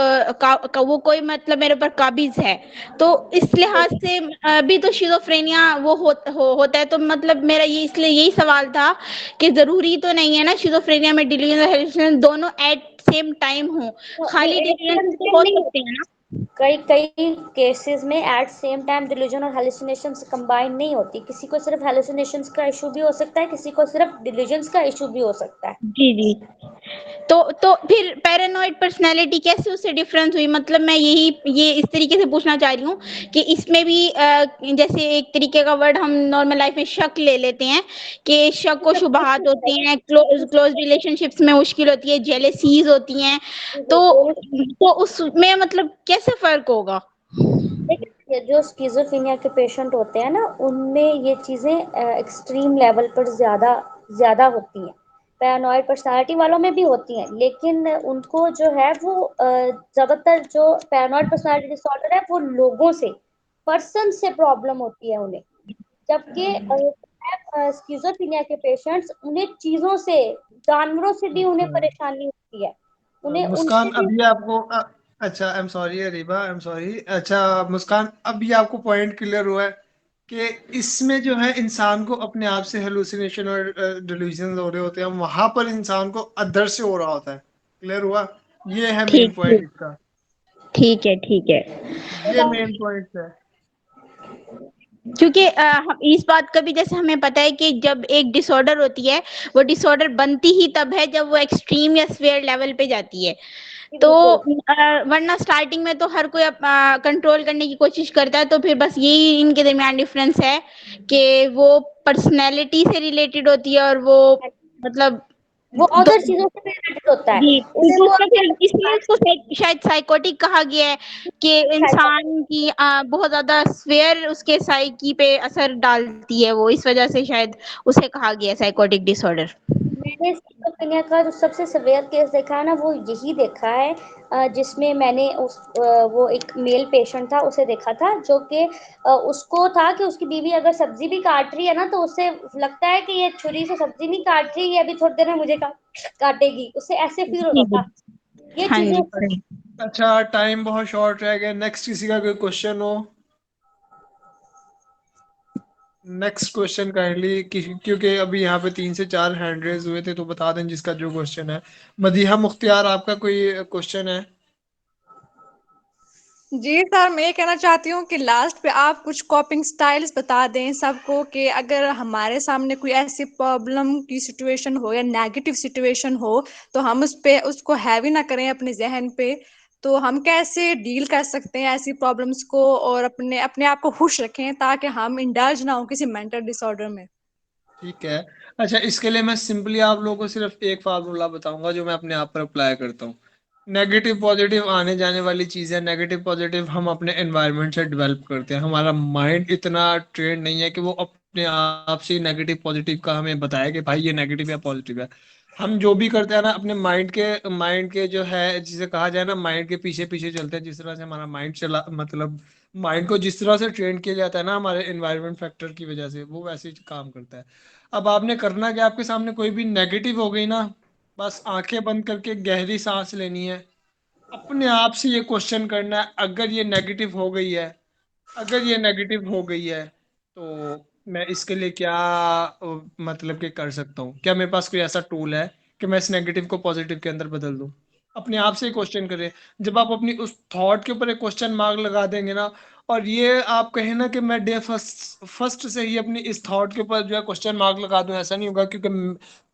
वो कोई मतलब मेरे ऊपर काबिज है। तो इस लिहाज से भी तो शिज़ोफ्रेनिया होता है। तो मतलब मेरा ये इसलिए यही सवाल था कि जरूरी तो नहीं है ना शिज़ोफ्रेनिया में डिलीजन और हेलुसिनेशन दोनों एट सेम टाइम हो, खाली डिलीजन हो नहीं, सकते हैं ना। कई कई केसेस में एट सेम टाइम डिल्यूजन और हेलुसिनेशंस कंबाइन नहीं होती। किसी को सिर्फ हेलुसिनेशंस का इशू भी हो सकता है, किसी को सिर्फ डिल्यूजन्स का इशू भी हो सकता है। जी जी। तो फिर पैरानॉइड पर्सनैलिटी कैसे उससे डिफरेंस हुई? मतलब मैं ये इस तरीके से पूछना चाह रही हूँ कि इसमें भी जैसे एक तरीके का वर्ड हम नॉर्मल लाइफ में शक ले लेते हैं कि शक व शुबहात होती हैं, क्लोज रिलेशनशिप्स में मुश्किल होती है, जेलेसीज होती हैं। तो उसमें मतलब कैसे फर्क होगा? देखिए, जो स्किज़ोफ्रेनिया के पेशेंट होते हैं ना, उनमें ये चीज़ें एक्सट्रीम लेवल पर ज़्यादा ज़्यादा होती हैं। पैरानॉइड पर्सनालिटी वालों में भी होती हैं, लेकिन उनको जो है वो ज्यादातर जो पैरानॉइड पर्सनालिटी डिसऑर्डर है वो लोगों से, पर्सन से प्रॉब्लम होती है उन्हें, जबकि स्किज़ोफ्रेनिया के पेशेंट्स उन्हें चीजों से, जानवरों से भी उन्हें अच्छा। परेशानी होती है, उन्हें मुस्कान उनसे भी। अभी आपको अच्छा, I am sorry Areeba, I am sorry. अच्छा मुस्कान, अभी आपको पॉइंट क्लियर हुआ है कि इसमें जो है इंसान को अपने आप से हेलुसिनेशन और डिल्यूजन हो रहे होते हैं, वहां पर इंसान को अदर से हो रहा होता है। क्लियर हुआ? ये है मेन ठीक पॉइंट ठीक इसका। ठीक है, ठीक है। ये मेन पॉइंट है। क्योंकि हम इस बात का भी, जैसे हमें पता है कि जब एक डिसऑर्डर होती है, वो डिसऑर्डर बनती ही तब है जब वो एक्सट्रीम या स्वेयर लेवल पे जाती है। तो बिल्कुल वरना स्टार्टिंग में तो हर कोई कंट्रोल करने की कोशिश करता है, तो फिर बस यही इनके दरमियान डिफरेंस है कि वो पर्सनैलिटी से रिलेटेड होती है और वो मतलब वो दो। अदर चीजों से रिलेटेड होता है, जी, उन्हें क्योंकि वो उसका फिर इसलिए अपने उसको शायद साइकोटिक कहा गया है कि इंसान की बहुत ज्यादा स्फेयर उसके साइकी पे असर डालती है, वो इस वजह से शायद उसे कहा गया है साइकोटिक डिसऑर्डर। मैंने स्किज़ोफ्रेनिया का जो सबसे सिवियर केस देखा है ना, वो यही देखा है, जिसमें मैंने वो एक मेल पेशेंट था, उसे देखा था, जो कि उसको था कि उसकी बीवी अगर सब्जी भी काट रही है ना, तो उसे लगता है कि ये छुरी से सब्जी नहीं काट रही, ये अभी थोड़ी देर में मुझे काटेगी, उसे ऐसे फील होता जी था। ये हाँ चीजें जी, सही। अच्छा, टाइम बहुत शॉर्ट रह गया। नेक्स्ट किसी का कोई क्वेश्चन हो? नेक्स्ट क्वेश्चन काइंडली, क्योंकि अभी यहाँ पे 3 से 4 हैंड रेज हुए थे, तो बता दें जिसका जो क्वेश्चन है। मदीहा मुख्तियार, आपका कोई क्वेश्चन है? जी सर, मैं ये कहना चाहती हूँ कि लास्ट पे आप कुछ कॉपिंग स्टाइल्स बता दें सबको, कि अगर हमारे सामने कोई ऐसी प्रॉब्लम की सिचुएशन हो या नेगेटिव सिचुएशन हो, तो हम उस पे उसको हैवी ना करें अपने जहन पे। तो हम कैसे डील कर सकते हैं ऐसी प्रॉब्लम्स को, और अपने अपने आप को खुश रखें ताकि हम इंडल्ज ना हो किसी मेंटल डिसऑर्डर में। ठीक है। अच्छा, इसके लिए मैं सिंपली आप लोगों को सिर्फ एक फार्मूला बताऊंगा जो मैं अपने आप पर अप्लाई करता हूँ। नेगेटिव पॉजिटिव आने जाने वाली चीज़ है। नेगेटिव पॉजिटिव हम अपने एनवायरनमेंट से डेवलप करते हैं। हमारा माइंड इतना ट्रेंड नहीं है कि वो अपने आप से नेगेटिव पॉजिटिव का हमें बताए कि भाई ये नेगेटिव या पॉजिटिव है। हम जो भी करते हैं ना, अपने माइंड के जो है, जिसे कहा जाए ना, माइंड के पीछे पीछे चलते हैं। जिस तरह से हमारा माइंड चला, मतलब माइंड को जिस तरह से ट्रेन किया जाता है ना हमारे एनवायरनमेंट फैक्टर की वजह से, वो वैसे ही काम करता है। अब आपने करना क्या, आपके सामने कोई भी नेगेटिव हो गई ना, बस आंखें बंद करके गहरी सांस लेनी है। अपने आप से ये क्वेश्चन करना है, अगर ये नेगेटिव हो गई है, अगर ये नेगेटिव हो गई है, तो मैं इसके लिए क्या मतलब कि कर सकता हूँ? क्या मेरे पास कोई ऐसा टूल है कि मैं इस नेगेटिव को पॉजिटिव के अंदर बदल दूँ? अपने आप से क्वेश्चन करें। जब आप अपनी उस थॉट के ऊपर एक क्वेश्चन मार्क लगा देंगे ना, और ये आप कहें ना कि मैं डे फर्स्ट फर्स्ट से ही अपनी इस थॉट के ऊपर जो है क्वेश्चन मार्क लगा दूं, ऐसा नहीं होगा, क्योंकि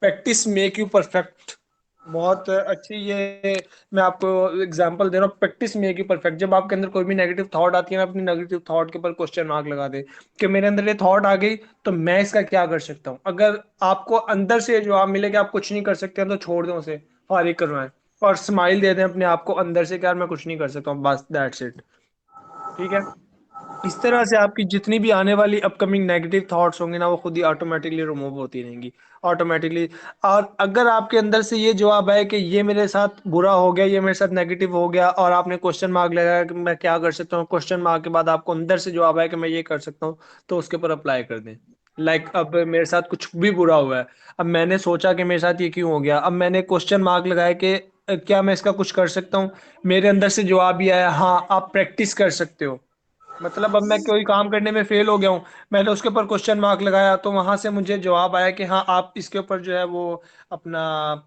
प्रैक्टिस मेक यू परफेक्ट। बहुत अच्छी ये मैं आपको एग्जांपल दे रहा हूँ, प्रैक्टिस मेक यू परफेक्ट। जब आपके अंदर कोई भी नेगेटिव थॉट आती है ना, अपनी नेगेटिव थॉट के ऊपर क्वेश्चन मार्क लगा दे कि मेरे अंदर ये थॉट आ गई, तो मैं इसका क्या कर सकता हूँ। अगर आपको अंदर से जवाब मिले कि आप कुछ नहीं कर सकते हैं, तो छोड़ दें उसे, फारिग करवाएं, और स्माइल दे दें अपने आप को अंदर से कि यार मैं कुछ नहीं कर सकता हूँ, बस दैट्स इट। ठीक है। इस तरह से आपकी जितनी भी आने वाली अपकमिंग नेगेटिव थॉट्स होंगी ना, वो खुद ही ऑटोमेटिकली रिमूव होती रहेंगी, ऑटोमेटिकली। और अगर आपके अंदर से ये जवाब है कि ये मेरे साथ बुरा हो गया, ये मेरे साथ नेगेटिव हो गया, और आपने क्वेश्चन मार्क लगाया कि मैं क्या कर सकता हूँ, क्वेश्चन मार्क के बाद आपको अंदर से जवाब है कि मैं ये कर सकता हूँ, तो उसके ऊपर अप्लाई कर दें। अब मेरे साथ कुछ भी बुरा हुआ है, अब मैंने सोचा कि मेरे साथ ये क्यों हो गया, अब मैंने क्वेश्चन मार्क लगाया कि क्या मैं इसका कुछ कर सकता हूँ। मेरे अंदर से जवाब ये आया, हाँ आप प्रैक्टिस कर सकते हो। मतलब अब मैं कोई काम करने में फेल हो गया हूँ, मैंने उसके ऊपर क्वेश्चन मार्क लगाया, तो वहां से मुझे जवाब आया कि हाँ आप इसके ऊपर जो है वो अपना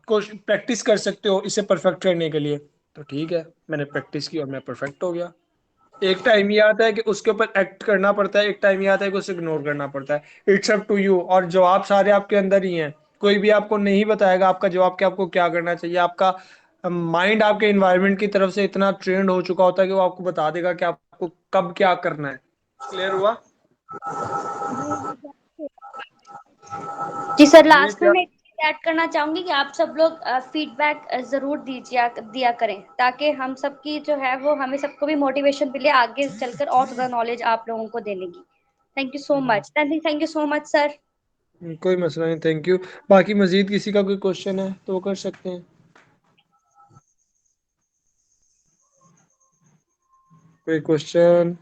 प्रैक्टिस कर सकते हो इसे परफेक्ट करने के लिए। तो ठीक है, मैंने प्रैक्टिस की और मैं परफेक्ट हो गया। एक टाइम ये आता है कि उसके ऊपर एक्ट करना पड़ता है, एक टाइम ये आता है कि उसे इग्नोर करना पड़ता है। इट्स अप टू यू, और जवाब सारे आपके अंदर ही हैं। कोई भी आपको नहीं बताएगा आपका जवाब कि आपको क्या करना चाहिए। आपका माइंड आपके इन्वायरमेंट की तरफ से इतना ट्रेंड हो चुका होता है कि वो आपको बता देगा कि आपको कब क्या करना है। क्लियर हुआ? जी सर, जी लास्ट में क्या? मैं एक चीज ऐड करना चाहूंगी कि आप सब लोग फीडबैक जरूर दीजिए, दिया करें, ताकि हम सबकी जो है वो, हमें सबको भी मोटिवेशन मिले आगे चलकर और ज्यादा नॉलेज आप लोगों को देने की। Thank you so much, thank you so much sir. कोई मसला नहीं, थैंक यू। बाकी मजीद किसी का कोई क्वेश्चन है तो वो कर सकते हैं। कोई क्वेश्चन?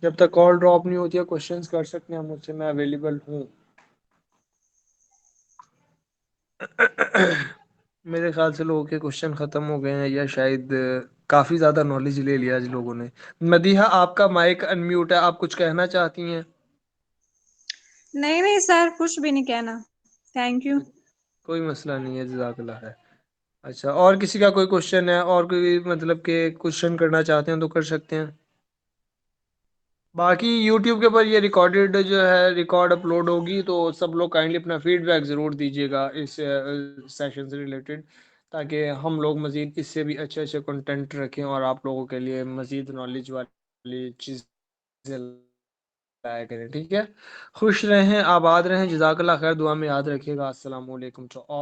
जब तक कॉल ड्रॉप नहीं होती है क्वेश्चंस कर सकते हैं मुझसे, मैं अवेलेबल हूँ। मेरे ख्याल से लोगों के क्वेश्चन ख़त्म हो गए हैं, या शायद काफ़ी ज़्यादा नॉलेज ले लिया आज लोगों ने। मदीहा, आपका माइक अनम्यूट है, आप कुछ कहना चाहती हैं? नहीं नहीं सर, कुछ भी नहीं कहना। Thank you. कोई मसला नहीं है, जज़ाकल्लाह है। अच्छा, और किसी का कोई क्वेश्चन है, और कोई मतलब के क्वेश्चन करना चाहते हैं तो कर सकते हैं। बाकी यूट्यूब के ऊपर ये रिकॉर्डेड जो है रिकॉर्ड अपलोड होगी, तो सब लोग काइंडली अपना फीडबैक ज़रूर दीजिएगा इस सेशन से रिलेटेड, ताकि हम लोग मज़ीद इससे भी अच्छे अच्छे कंटेंट रखें और आप लोगों के लिए मज़ीद नॉलेज वाली चीज़ें लाया करें। ठीक है, खुश रहें, आबाद रहें, जज़ाकल्लाह खैर, दुआ में याद रखिएगा। अस्सलाम वालेकुम टू ऑल।